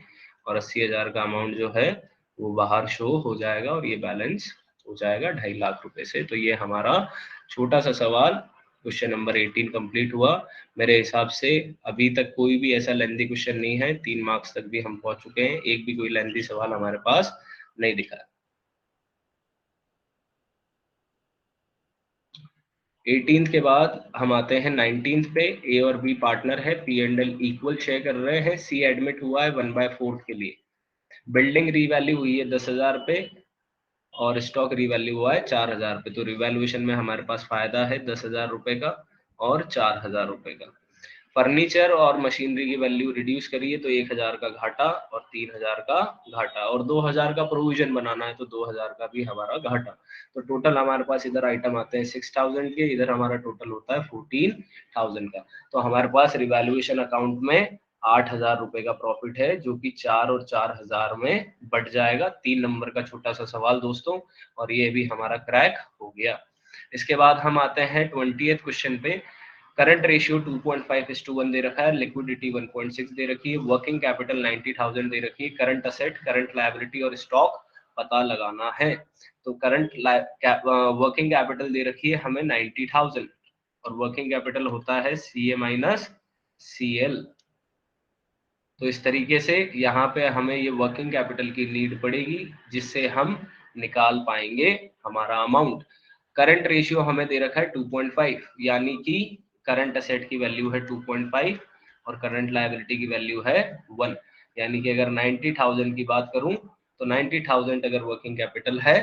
और 80,000 का अमाउंट जो है वो बाहर शो हो जाएगा, और ये बैलेंस हो जाएगा 2.5 लाख रुपए से। तो ये हमारा छोटा सा सवाल क्वेश्चन नंबर 18 कंप्लीट हुआ। मेरे हिसाब से अभी तक कोई भी ऐसा लेंथी क्वेश्चन नहीं है, 3 मार्क्स तक भी हम पहुंच चुके हैं, एक भी कोई लेंथी सवाल हमारे पास नहीं दिखा। 18th के बाद हम आते हैं 19th पे। ए और बी पार्टनर है, P&L इक्वल शेयर कर रहे हैं। सी एडमिट हुआ है 1/4 के लिए। बिल्डिंग रीवैल्यू हुई है 10,000 पे, और स्टॉक रीवैल्यू हुआ है 4,000 पे। तो रिवैल्यूएशन में हमारे पास फायदा है 10,000 रुपए का और 4,000 रुपए का। फर्नीचर और मशीनरी की वैल्यू रिड्यूस करिए तो 1000 का घाटा और 3000 का घाटा, और 2000 का प्रोविजन बनाना है तो 2000 का भी हमारा घाटा। तो टोटल हमारे पास इधर आइटम आते हैं 6000 के, इधर हमारा टोटल होता है 14000 का। तो हमारे पास रिवैल्यूएशन अकाउंट में 8000 रुपए का प्रॉफिट है, जो कि 4 और 4000 में बढ़ जाएगा। 3 नंबर का छोटा सा सवाल दोस्तों, और ये भी हमारा क्रैक हो गया। इसके बाद हम आते हैं 20th क्वेश्चन पे। करंट रेशियो 2.5:1 दे रखा है, लिक्विडिटी 1.6 दे रखी है, वर्किंग कैपिटल 90,000 दे रखी है, करंट असेट, करंट लायबिलिटी और स्टॉक पता लगाना है। तो करंट वर्किंग कैपिटल दे रखी है हमें 90,000, और वर्किंग कैपिटल होता है CA माइनस CL। तो इस तरीके से यहाँ पे हमें ये वर्किंग कैपिटल की नीड पड़ेगी, जिससे हम निकाल पाएंगे हमारा अमाउंट। करंट रेशियो हमें दे रखा है 2.5, यानी कि करंट असेट की वैल्यू है 2.5 और करंट लायबिलिटी की वैल्यू है 1। यानी कि अगर 90,000 की बात करूं तो 90,000 अगर वर्किंग कैपिटल है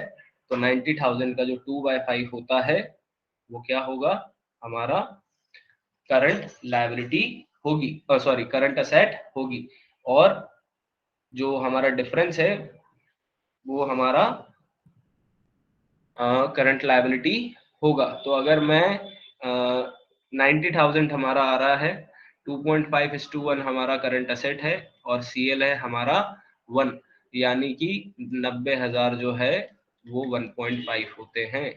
तो 90,000 का जो 2/5 होता है वो क्या होगा, हमारा करंट लायबिलिटी होगी, सॉरी करंट असेट होगी, और जो हमारा डिफरेंस है वो हमारा करंट लायबिलिटी होगा। तो अगर मैं 90,000 हमारा आ रहा है, 2.5:1 हमारा करंट असेट है और CL है हमारा 1, यानी कि 90,000 जो है वो 1.5 होते हैं।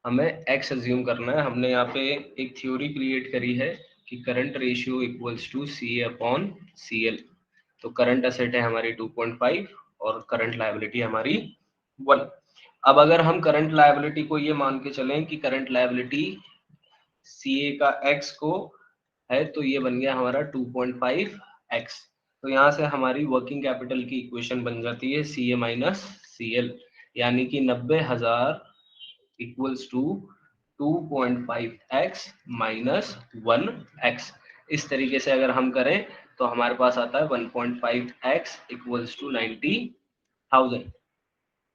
हमें x अज्यूम करना है। हमने यहाँ पे एक थ्योरी क्रिएट करी है कि current ratio equals to CA upon CL। तो करंट असेट है हमारी 2.5 और करंट लायबिलिटी हमारी 1। अब अगर हम करंट लायबिलिटी को ये मान के चलें कि करंट लायबिलिटी CA का x को है, तो ये बन गया हमारा 2.5x। तो यहाँ से हमारी वर्किंग कैपिटल की इक्वेशन बन जाती है CA माइनस CL, यानी कि 90,000 equals to 2.5x minus 1x। इस तरीके से अगर हम करें तो हमारे पास आता है 1.5x इक्वल्स टू 90,000।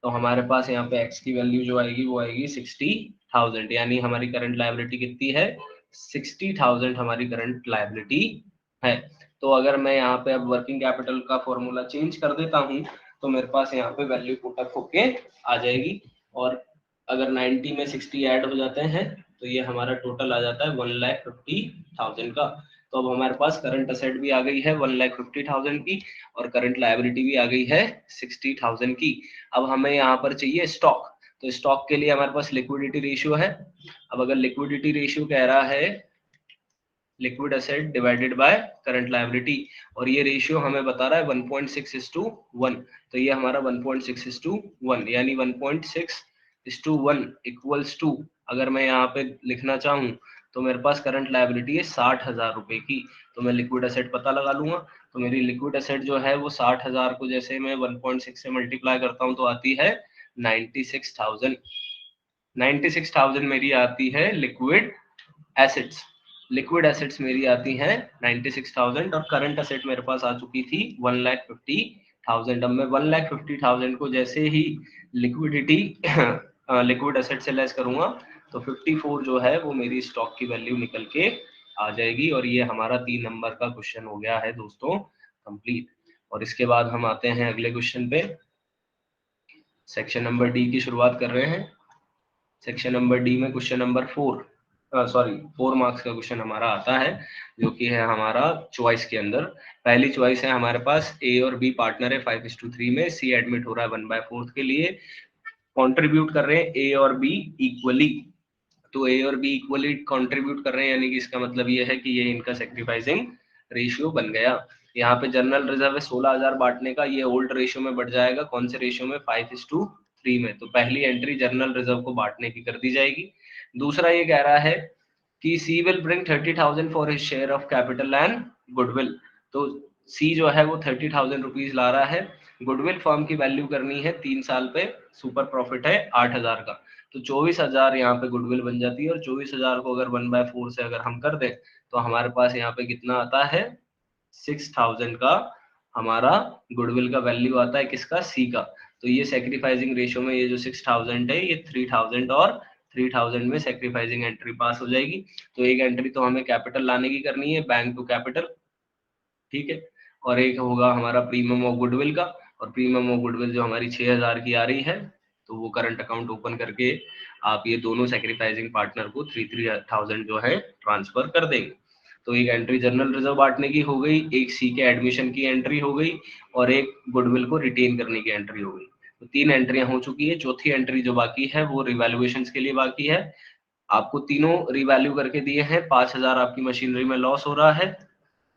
तो हमारे पास यहाँ पे x की वैल्यू जो आएगी वो आएगी 60,000, यानी हमारी करंट लायबिलिटी कितनी है, 60,000 हमारी करंट लायबिलिटी है। तो अगर मैं यहाँ पे अब वर्किंग कैपिटल का फॉर्मूला चेंज कर देता हूँ तो मेरे पास यहाँ पे वैल्यू पुटअप होके आ जाएगी, और अगर 90 में 60 ऐड हो जाते हैं तो ये हमारा टोटल आ जाता है 1,50,000 का। तो अब हमारे पास करंट असेट भी आ गई है 1,50,000 की, और करंट लायबिलिटी भी आ गई है 60,000 की। अब हमें यहाँ पर चाहिए स्टॉक, तो स्टॉक के लिए हमारे पास लिक्विडिटी रेशियो है। अब अगर लिक्विडिटी रेशियो कह रहा है liquid asset divided by current liability, और ये रेशियो हमें बता रहा है 1.6:1, तो ये हमारा 1.6:1, यानी 1.6:1 इक्वल्स टू, अगर मैं यहाँ पे लिखना चाहूँ तो मेरे पास करंट लायबिलिटी है 60,000 रुपए की, तो मैं लिक्विड असेट पता लगा लूंगा। तो मेरी लिक्विड असेट जो है वो 60,000 को जैसे मैं 1.6 से मल्टीप्लाई करता हूँ तो आती है 96,000। 96,000 मेरी आती है लिक्विड एसेट्स। लिक्विड एसेट्स मेरी आती हैं 96,000, और करंट असेट मेरे पास आ चुकी थी 1,50,000। अब मैं 1,50,000 को जैसे ही लिक्विडिटी लिक्विड एसेट से लेस करूंगा तो 54 जो है वो मेरी स्टॉक की वैल्यू निकल के आ जाएगी, और ये हमारा 3 नंबर का क्वेश्चन हो गया है दोस्तों कंप्लीट। और इसके बाद हम आते हैं अगले क्वेश्चन पे। सेक्शन नंबर डी की शुरुआत कर रहे हैं। सेक्शन नंबर डी में क्वेश्चन नंबर 4 मार्क्स का क्वेश्चन हमारा आता है, जो कि है हमारा चॉइस के अंदर। पहली चॉइस है हमारे पास ए और बी पार्टनर है 5:3 में, सी एडमिट हो रहा है 1/4 के लिए, कंट्रीब्यूट कर रहे हैं ए और बी इक्वली। तो ए और बी इक्वली कंट्रीब्यूट कर रहे हैं, यानी कि इसका मतलब ये है कि ये इनका सेक्रीफाइसिंग रेशियो बन गया। यहाँ पे जनरल रिजर्व है 16,000 बांटने का, ये ओल्ड रेशियो में बढ़ जाएगा, कौन से रेशियो में, 5:3 में। तो पहली एंट्री जनरल रिजर्व को बांटने की कर दी जाएगी। दूसरा ये कह रहा है कि C will bring 30,000 for his share of capital and goodwill. तो सी जो है वो 30,000 रुपीज ला रहा है। गुडविल फर्म की वैल्यू करनी है 3 साल पे, सुपर प्रॉफिट है 8,000 का, तो 24,000 यहाँ पे गुडविल बन जाती है, और 24,000 को अगर 1/4 से अगर हम कर दें तो हमारे पास यहाँ पे कितना आता है, 6,000 का हमारा गुडविल का वैल्यू आता है, किसका, सी का। तो ये सेक्रीफाइसिंग रेशियो में ये जो 6,000 है ये 3,000 और 3000 में सेक्रीफाइसिंग एंट्री पास हो जाएगी। तो एक एंट्री तो हमें कैपिटल लाने की करनी है, बैंक टू कैपिटल, ठीक है। और एक होगा हमारा प्रीमियम ऑफ गुडविल का, और प्रीमियम ऑफ गुडविल जो हमारी 6000 की आ रही है, तो वो करंट अकाउंट ओपन करके आप ये दोनों सेक्रीफाइसिंग पार्टनर को 3000 जो है ट्रांसफर कर देंगे। तो एक एंट्री जनरल रिजर्व बांटने की हो गई, एक सी के एडमिशन की एंट्री हो गई, और एक गुडविल को रिटेन करने की एंट्री हो गई। तो 3 एंट्रियां हो चुकी है। चौथी एंट्री जो बाकी है वो रिवैल्यूएशन के लिए बाकी है। आपको तीनों रिवैल्यू करके दिए हैं, 5000 आपकी मशीनरी में लॉस हो रहा है,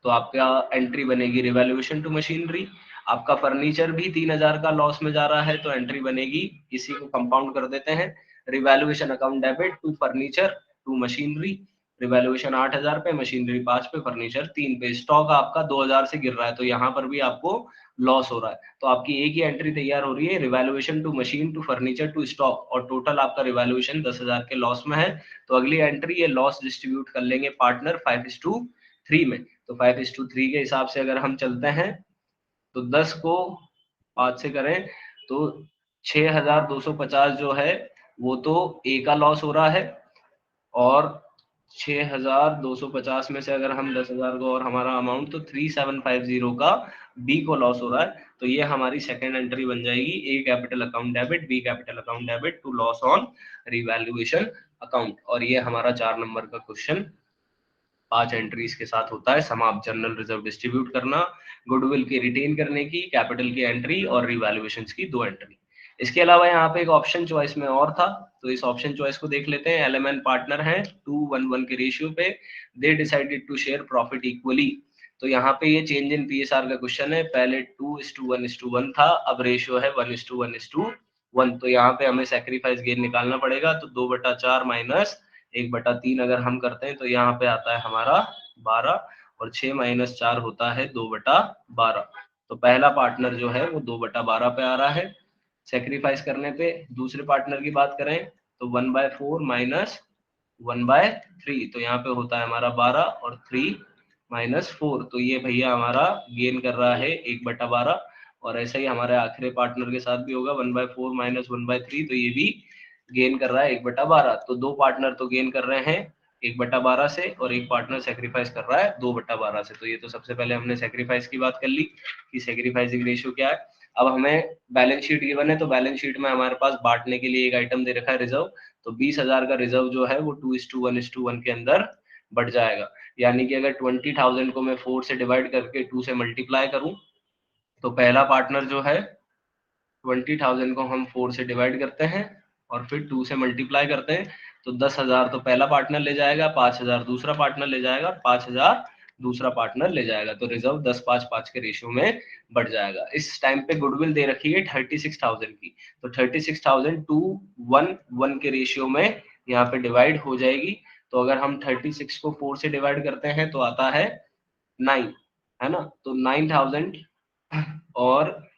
तो आपका एंट्री बनेगी रिवैल्यूएशन टू मशीनरी। आपका फर्नीचर भी 3000 का लॉस में जा रहा है, तो एंट्री बनेगी, इसी को कंपाउंड कर देते हैं, revaluation account debit to furniture to machinery. Revaluation 8000 पे, मशीनरी 5 पे, फर्नीचर 3 पे। स्टॉक आपका 2000 से गिर रहा है, तो यहाँ पर भी आपको लॉस हो रहा है, तो आपकी एक ही एंट्री तैयार हो रही है, revaluation to machine to furniture to stock, और टोटल आपका रिवैल्यूएशन 10,000 के लॉस में है। तो अगली एंट्री ये लॉस डिस्ट्रीब्यूट कर लेंगे पार्टनर 5:3 में। तो 5:3 के हिसाब से अगर हम चलते हैं, तो 10 को 5 से करें तो 6250 जो है वो तो ए का लॉस हो रहा है, और 6250 में से अगर हम 10,000 को और हमारा अमाउंट, तो 3750 का बी को लॉस हो रहा है। तो ये हमारी सेकेंड एंट्री बन जाएगी, A capital account debit, B capital account debit to loss on revaluation account. और ये हमारा 4 नंबर का क्वेश्चन 5 एंट्रीज के साथ होता है समाप्त। जनरल रिजर्व डिस्ट्रीब्यूट करना, गुडविल की रिटेन करने की, कैपिटल की एंट्री और रिवैल्यूएशन की 2 एंट्री। इसके अलावा यहाँ पे एक ऑप्शन चॉइस में और था, तो इस ऑप्शन चॉइस को देख लेते हैं। एलएमएन पार्टनर है 2:1 के रेशियो पे, they decided to share profit equally. तो यहाँ पे ये चेंज इन पीएसआर का क्वेश्चन है, पहले 2:1:1 था, अब रेशियो है 1:1:1। तो यहाँ पे हमें सेक्रीफाइस गेन निकालना पड़ेगा, तो 2/4 माइनस 1/3 अगर हम करते हैं, तो यहाँ पे आता है हमारा 12, और 6 माइनस 4 होता है 2/12। तो पहला पार्टनर जो है वो 2/12 पे आ रहा है सेक्रीफाइस करने पे। दूसरे पार्टनर की बात करें तो 1/4 माइनस 1/3, तो यहाँ पे होता है हमारा 12, और 3 माइनस 4, तो ये भैया हमारा गेन कर रहा है 1/12। और ऐसा ही हमारे आखिरी पार्टनर के साथ भी होगा, 1/4 माइनस 1/3, तो ये भी गेन कर रहा है 1/12। तो 2 पार्टनर तो गेन कर रहे हैं 1/12 से, और एक पार्टनर सेक्रीफाइस कर रहा है 2/12 से। तो ये तो सबसे पहले हमने सेक्रीफाइस की बात कर ली कि सेक्रीफाइसिंग रेशियो क्या है। अब हमें बैलेंस शीट गिवन है, तो बैलेंस शीट में हमारे पास बांटने के लिए एक आइटम दे रखा है रिजर्व। तो 20,000 का रिजर्व जो है वो 2:1:1 के अंदर बढ़ जाएगा। यानी कि अगर 20,000 को मैं 4 से डिवाइड करके 2 से मल्टीप्लाई करूं, तो पहला पार्टनर जो है 20,000 को हम 4 से डिवाइड करते हैं और फिर 2 से मल्टीप्लाई करते हैं, तो 10,000 तो पहला पार्टनर ले जाएगा, 5,000 दूसरा पार्टनर ले जाएगा, 5,000 दूसरा पार्टनर ले जाएगा। तो रिजर्व 10-5-5 के रेशियो में बढ़ जाएगा। इस टाइम पे गुडविल दे रखी है 36,000 की, तो 36,000 टू 1:1 के रेशियो में यहाँ पे डिवाइड हो जाएगी। तो अगर हम 36 को 4 से डिवाइड करते हैं तो आता है 9, है ना। तो 9,000 और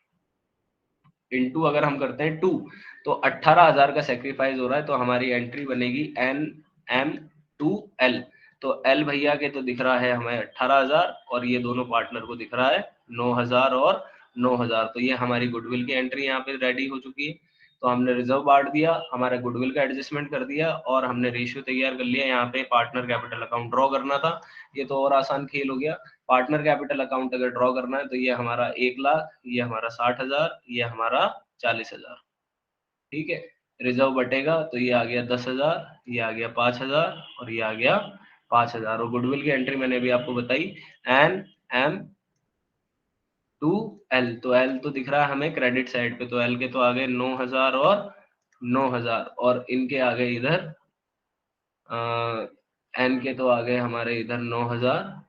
इनटू अगर हम करते हैं 2, तो 18,000 का सेक्रीफाइस हो रहा है। तो हमारी एंट्री बनेगी NM2L। तो L भैया के तो दिख रहा है हमें 18,000, और ये दोनों पार्टनर को दिख रहा है 9,000 और 9,000। तो ये हमारी गुडविल की एंट्री यहाँ पे रेडी हो चुकी है। तो हमने रिजर्व बांट दिया, हमारा गुडविल का एडजस्टमेंट कर दिया, और हमने रेशियो तैयार कर लिया। यहाँ पे पार्टनर कैपिटल अकाउंट ड्रॉ करना था, ये तो और आसान खेल हो गया। पार्टनर कैपिटल अकाउंट अगर ड्रॉ करना है, तो ये हमारा 1,00,000, ये हमारा 60,000, ये हमारा 40,000, ठीक है। रिजर्व बटेगा तो ये आ गया 10,000, ये आ गया 5,000, और ये आ गया 5,000। और गुडविल की एंट्री मैंने भी आपको बताई NM2L। तो L तो दिख रहा है हमें क्रेडिट साइड पे, तो L के तो आ गए 9,000 और 9,000, और इनके आ गए इधर N के तो आ गए हमारे इधर 9,000,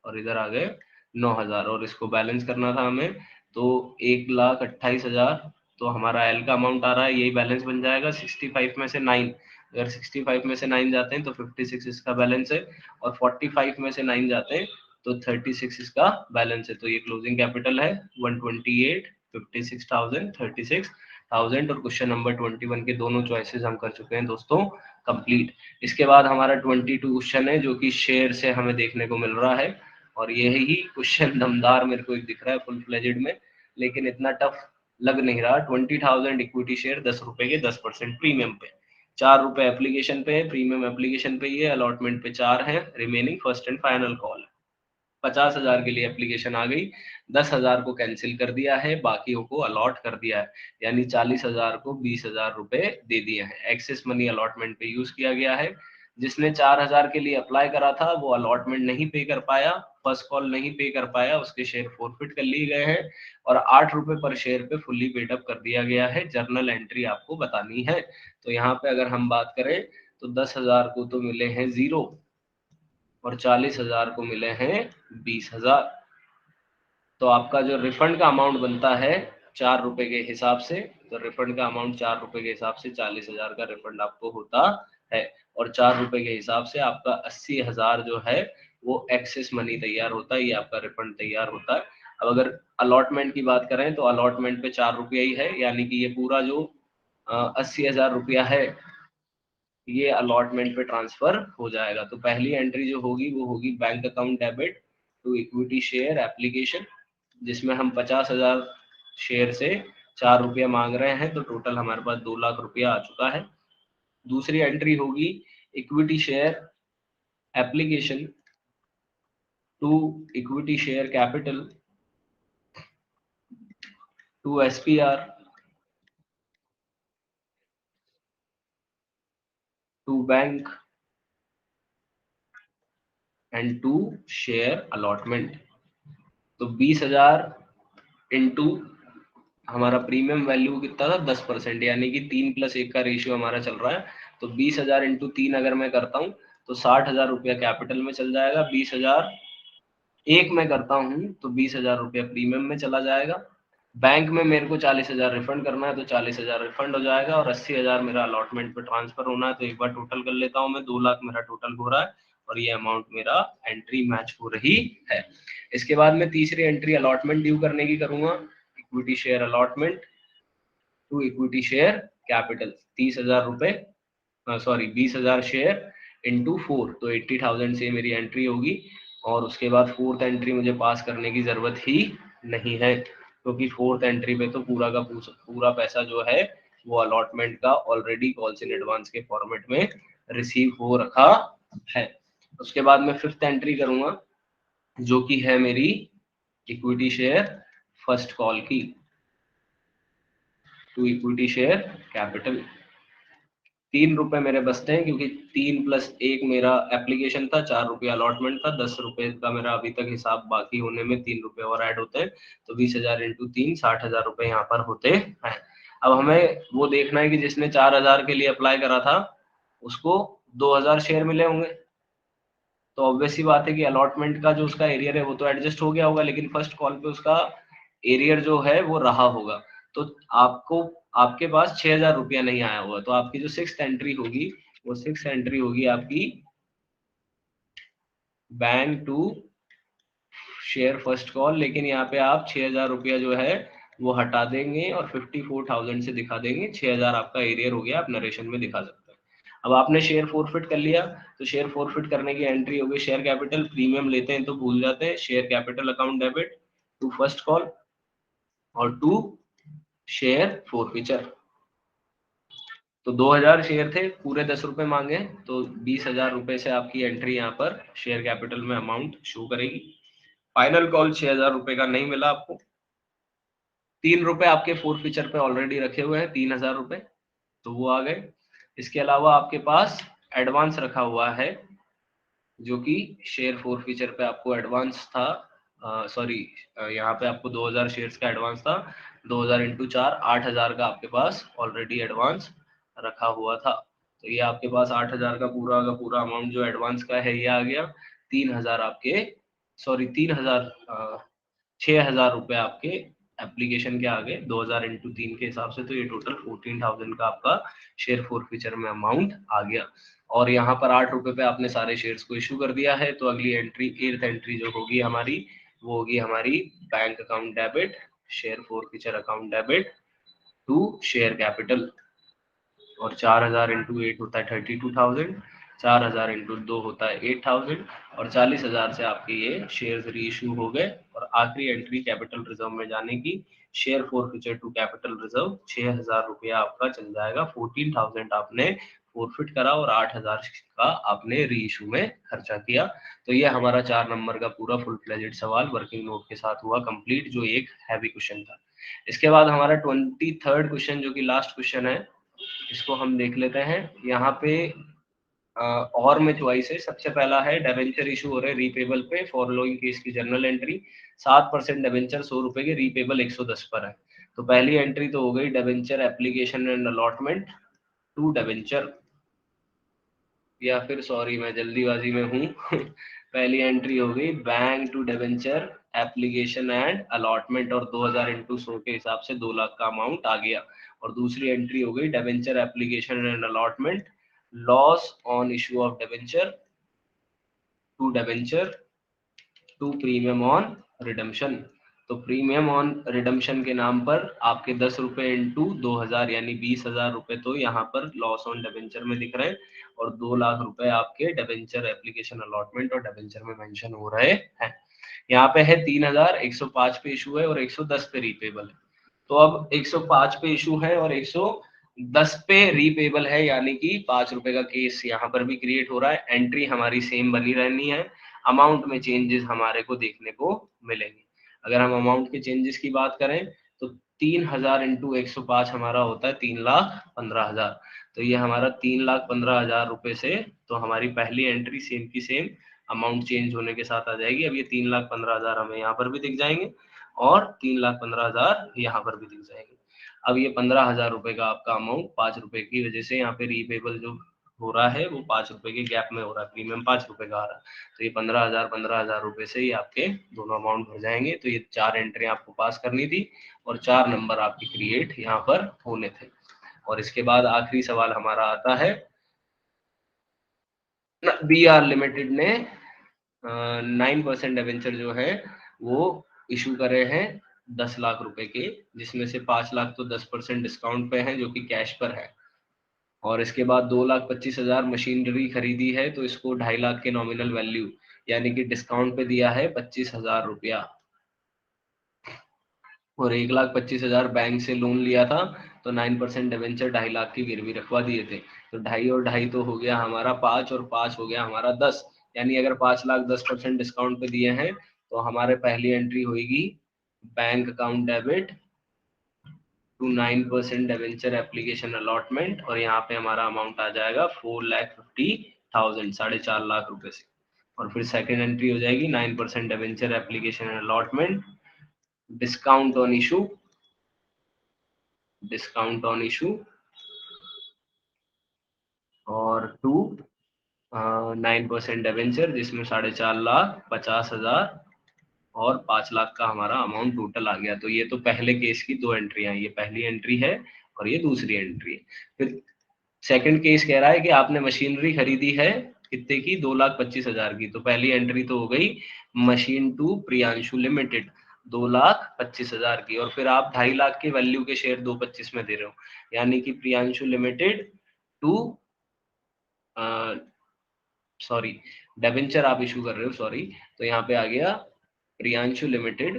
और इधर आ गए 9,000, और इसको बैलेंस करना था हमें, तो 1,28,000। तो हमारा एल का अमाउंट आ रहा है, यही बैलेंस बन जाएगा 65 में से 9। अगर 65 में से 9 जाते हैं तो 56 इसका बैलेंस है, और 45 में से 9 जाते हैं तो 36 इसका बैलेंस है। तो ये क्लोजिंग कैपिटल है 128, 56,000, 36,000। और क्वेश्चन नंबर 21 के दोनों चॉइसेस हम कर चुके हैं दोस्तों कंप्लीट। इसके बाद हमारा 22 क्वेश्चन है जो कि शेयर से हमें देखने को मिल रहा है, और यही क्वेश्चन दमदार मेरे को एक दिख रहा है फुल फ्लेजेड में, लेकिन इतना टफ लग नहीं रहा। 20,000 इक्विटी शेयर 10 रुपए के 10% प्रीमियम पे। ₹4 एप्लीकेशन पे है, प्रीमियम एप्लीकेशन पे ये, अलॉटमेंट पे 4 है, remaining first and final call है। 50,000 के लिए एप्लीकेशन आ गई, 10,000 को कैंसिल कर दिया है, बाकियों को अलॉट कर दिया है, यानी 40,000 को 20,000 रुपए दे दिए हैं। एक्सेस मनी अलॉटमेंट पे यूज किया गया है। जिसने 4,000 के लिए अप्लाई करा था वो अलॉटमेंट नहीं पे कर पाया, फर्स्ट कॉल नहीं पे कर पाया, उसके शेयर फोरफिट कर लिए गए हैं और ₹8 पर शेयर पे फुल्ली पेड अप कर दिया गया है। जर्नल एंट्री आपको बतानी है। तो यहाँ पे अगर हम बात करें तो 10,000 को तो मिले हैं 0 और 40,000 को मिले हैं 20,000। तो आपका जो रिफंड का अमाउंट बनता है ₹4 के हिसाब से, तो रिफंड का अमाउंट ₹4 के हिसाब से 40,000 का रिफंड आपको होता है और ₹4 के हिसाब से आपका 80,000 जो है वो एक्सेस मनी तैयार होता है, ये आपका रिफंड तैयार होता है। अब अगर अलॉटमेंट की बात करें तो अलॉटमेंट पे ₹4 ही है, यानी कि ये पूरा जो 80,000 रुपया है ये अलॉटमेंट पे ट्रांसफर हो जाएगा। तो पहली एंट्री जो होगी वो होगी bank account debit to equity share application, जिसमें हम 50,000 शेयर से ₹4 मांग रहे हैं, तो टोटल हमारे पास 2 लाख रुपया आ चुका है। दूसरी एंट्री होगी equity share application to equity share capital to SPR to bank and to share allotment. तो 20,000 इंटू हमारा प्रीमियम वैल्यू कितना था 10%, यानी कि 3+1 का रेशियो हमारा चल रहा है। तो 20,000 इंटू 3 अगर मैं करता हूँ तो 60,000 रुपया कैपिटल में चल जाएगा, 20,000 एक में करता हूँ तो 20,000 रुपया प्रीमियम में चला जाएगा। बैंक में मेरे को 40,000 रिफंड करना है तो 40,000 रिफंड हो जाएगा और 80,000 मेरा अलॉटमेंट पे ट्रांसफर होना है। तो एक बार टोटल कर लेता हूँ मैं, 2 लाख मेरा टोटल हो रहा है और ये अमाउंट मेरा एंट्री मैच हो रही है। इसके बाद मैं तीसरी एंट्री अलॉटमेंट ड्यू करने की करूंगा, equity share allotment to equity share capital. 30,000 रुपए, सॉरी 20,000 शेयर इंटू 4, तो 80,000 से मेरी एंट्री होगी और उसके बाद फोर्थ एंट्री मुझे पास करने की जरूरत ही नहीं है, क्योंकि फोर्थ एंट्री पे तो पूरा का पूरा पैसा जो है वो अलॉटमेंट का ऑलरेडी कॉल्स इन एडवांस के फॉर्मेट में रिसीव हो रखा है। उसके बाद मैं फिफ्थ एंट्री करूंगा जो कि है मेरी इक्विटी शेयर फर्स्ट कॉल की टू इक्विटी शेयर कैपिटल। ₹3 मेरे बचते हैं, क्योंकि 3+1 मेरा एप्लीकेशन था, ₹4 अलॉटमेंट था, ₹10 का मेरा अभी तक हिसाब बाकी होने में ₹3 और ऐड होते हैं, तो 20,000 इंटू 3 60,000 रुपए यहाँ पर होते हैं। अब हमें वो देखना है कि जिसने 4,000 के लिए अप्लाई करा था उसको 2,000 शेयर मिले होंगे। तो ऑब्वियस सी बात है कि अलॉटमेंट का जो उसका एरियर है वो तो एडजस्ट हो गया होगा, लेकिन फर्स्ट कॉल पे उसका एरियर जो है वो रहा होगा। तो आपको आपके पास 6,000 रुपया नहीं आया होगा, तो आपकी जो सिक्स्थ एंट्री होगी वो सिक्स्थ एंट्री होगी आपकी bank to share first call. लेकिन यहाँ पे आप 6,000 रुपया जो है वो हटा देंगे और 54,000 से दिखा देंगे, 6,000 आपका एरियर हो गया, आप नरेशन में दिखा सकते हैं। अब आपने शेयर फोरफिट कर लिया, तो शेयर फोरफिट करने की एंट्री हो गई शेयर कैपिटल, प्रीमियम लेते हैं तो भूल जाते हैं, share capital account debit to first call और टू शेयर फोरफिचर। तो 2,000 शेयर थे, पूरे ₹10 मांगे, तो 20,000 रुपए से आपकी एंट्री यहाँ पर शेयर कैपिटल में अमाउंट शो करेगी। फाइनल कॉल 6,000 रुपए का नहीं मिला आपको, ₹3 आपके फोरफिचर पे ऑलरेडी रखे हुए हैं, 3,000 रुपए, तो वो आ गए। इसके अलावा आपके पास एडवांस रखा हुआ है, जो कि शेयर फोरफिचर पे आपको एडवांस था, सॉरी यहाँ पे आपको 2,000 शेयर्स का एडवांस था, 2,000 इंटू 4 8,000 का आपके पास ऑलरेडी एडवांस रखा हुआ था। तो ये आपके पास 8,000 का पूरा अमाउंट जो एडवांस का है ये आ गया। 3,000 आपके, सॉरी 3,000 6,000 रुपए आपके एप्लीकेशन के आगे, 2,000 इंटू 3 के हिसाब से, तो ये टोटल 14,000 का आपका शेयर फोरफिचर में अमाउंट आ गया। और यहाँ पर ₹8 पे आपने सारे शेयर्स को इशू कर दिया है। तो अगली एंट्री, एर्थ एंट्री जो होगी हमारी, वो होगी हमारी bank account debit share forfeiture account debit to share capital. और 4,000 इंटू 8 होता है 32,000, 4,000 इंटू 2 होता है 8,000 और 40,000 से आपके ये शेयर्स री इशू हो गए। और आखिरी एंट्री कैपिटल रिजर्व में जाने की, शेयर फोरफिचर टू कैपिटल रिजर्व, 6,000 रुपया आपका चल जाएगा, 14,000 आपने फोरफिट करा और 8,000 का आपने री इशू में खर्चा किया। तो ये हमारा 4 नंबर का पूरा फुल फ्लेजेड सवाल वर्किंग नोट के साथ हुआ कंप्लीट, जो एक हैवी क्वेश्चन था। इसके बाद हमारा 23rd क्वेश्चन जो कि लास्ट क्वेश्चन है, इसको हम देख लेते हैं। यहाँ पे और में चॉइस है। सबसे पहला है डिबेंचर इशू हो रहे रीपेबल पे, फॉलोइंग केस की जर्नल एंट्री 7% डिबेंचर 100 रुपए के, रीपेबल 110 पर है। तो पहली एंट्री तो हो गई debenture application and allotment to debenture, या फिर सॉरी मैं जल्दीबाजी में हूँ पहली एंट्री हो गई bank to debenture application and allotment, और 2000 इंटू 100 के हिसाब से 2 लाख का अमाउंट आ गया। और दूसरी एंट्री हो गई debenture application and allotment loss on issue of debenture to debenture to premium on redemption. तो प्रीमियम ऑन रिडम्पशन के नाम पर आपके 10 रुपए इंटू 2000 यानी 20,000 रुपए तो यहाँ पर लॉस ऑन डिबेंचर में दिख रहे हैं, और 2 लाख रुपए आपके डिबेंचर एप्लीकेशन अलॉटमेंट और डिबेंचर में मेंशन हो रहे हैं। यहाँ पे है 3,000, 105 पे इशू है और 110 पे रीपेबल है। तो अब 105 पे इशू है और 110 पे रीपेबल है, यानी कि 5 रुपए का केस यहाँ पर भी क्रिएट हो रहा है। एंट्री हमारी सेम बनी रहनी है, अमाउंट में चेंजेस हमारे को देखने को मिलेंगे। अगर हम अमाउंट के चेंजेस की बात करें तो 3,000 इंटू 105 हमारा होता है 3,15,000। तो ये हमारा 3,15,000 रुपए से, तो हमारी पहली एंट्री सेम की सेम अमाउंट चेंज होने के साथ आ जाएगी। अब ये 3,15,000 हमें यहाँ पर भी दिख जाएंगे और 3,15,000 यहाँ पर भी दिख जाएंगे। अब ये 15,000 रुपए का आपका अमाउंट 5 रुपए की वजह से यहाँ पे रीपेबल जो हो रहा है वो 5 रुपए के गैप में हो रहा है, प्रीमियम 5 रुपए का आ रहा है। तो ये 15,000 रुपए से ही आपके दोनों अमाउंट भर जाएंगे। तो ये 4 एंट्री आपको पास करनी थी और 4 नंबर आपकी क्रिएट यहाँ पर होने थे। और इसके बाद आखिरी सवाल हमारा आता है, बी आर लिमिटेड ने 9% डिबेंचर जो है वो इशू करे हैं 10 लाख रुपए के, जिसमें से 5 लाख तो 10% डिस्काउंट पे है जो कि कैश पर है। और इसके बाद 2,25,000 मशीनरी खरीदी है, तो इसको 2.5 लाख के नॉमिनल वैल्यू यानी कि डिस्काउंट पे दिया है 25,000 रुपया। और 1,25,000 बैंक से लोन लिया था, तो 9% डिबेंचर 2.5 लाख की गिरवी रखवा दिए थे। तो 2.5 और 2.5 तो हो गया हमारा 5 और 5 हो गया हमारा 10, यानी अगर 5 लाख 10% डिस्काउंट पे दिए हैं तो हमारे पहली एंट्री होगी bank account debit to 9% debenture application allotment, और यहाँ पे हमारा अमाउंट आ जाएगा 4,50,000, 4.5 लाख रुपए से। और फिर सेकंड एंट्री हो जाएगी 9% debenture application allotment discount on issue, discount on issue और टू 9% डिबेंचर, जिसमें 4,50,000 और 5 लाख का हमारा अमाउंट टोटल आ गया। तो ये तो पहले केस की 2 एंट्रियां, ये पहली एंट्री है और ये दूसरी एंट्री है। फिर सेकंड केस कह रहा है कि आपने मशीनरी खरीदी है कितने की, 2,25,000 की। तो पहली एंट्री तो हो गई मशीन टू प्रियांशु लिमिटेड 2,25,000 की, और फिर आप 2.5 लाख के वैल्यू के शेयर 2,25 में दे रहे हो, यानी कि Priyanshu limited to sorry debenture आप इशू कर रहे हो, सॉरी। तो यहाँ पे आ गया Priyanshu limited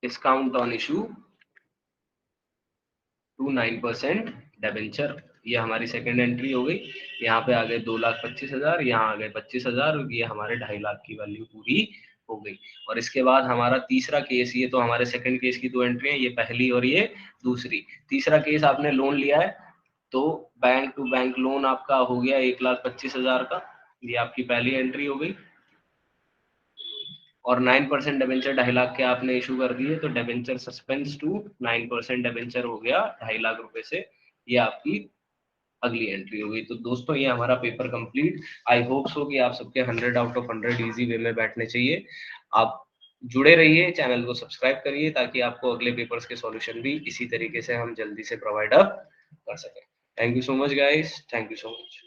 discount on issue to 9% debenture, ये हमारी सेकंड एंट्री हो गई। यहाँ पे आ गए 2,25,000, यहाँ आ गए 25,000, ये हमारे 2.5 लाख की वैल्यू पूरी हो गई। और इसके बाद हमारा तीसरा केस, ये तो हमारे सेकंड केस की 2 एंट्री है, ये पहली और ये दूसरी। तीसरा केस आपने लोन लिया है, तो बैंक टू बैंक लोन आपका हो गया 1,25,000 का, ये आपकी पहली एंट्री हो गई। और 9% डिबेंचर 2.5 लाख के आपने इशू कर दिए, तो डिबेंचर सस्पेंस टू 9% डिबेंचर हो गया 2.5 लाख रुपए से, ये आपकी अगली एंट्री हो गई। तो दोस्तों ये हमारा paper complete. I hope so कि आप सबके 100 आउट ऑफ 100 इजी वे में बैठने चाहिए। आप जुड़े रहिए, चैनल को सब्सक्राइब करिए ताकि आपको अगले पेपर्स के सॉल्यूशन भी इसी तरीके से हम जल्दी से प्रोवाइड अप कर सकें। Thank you so much guys, thank you so much.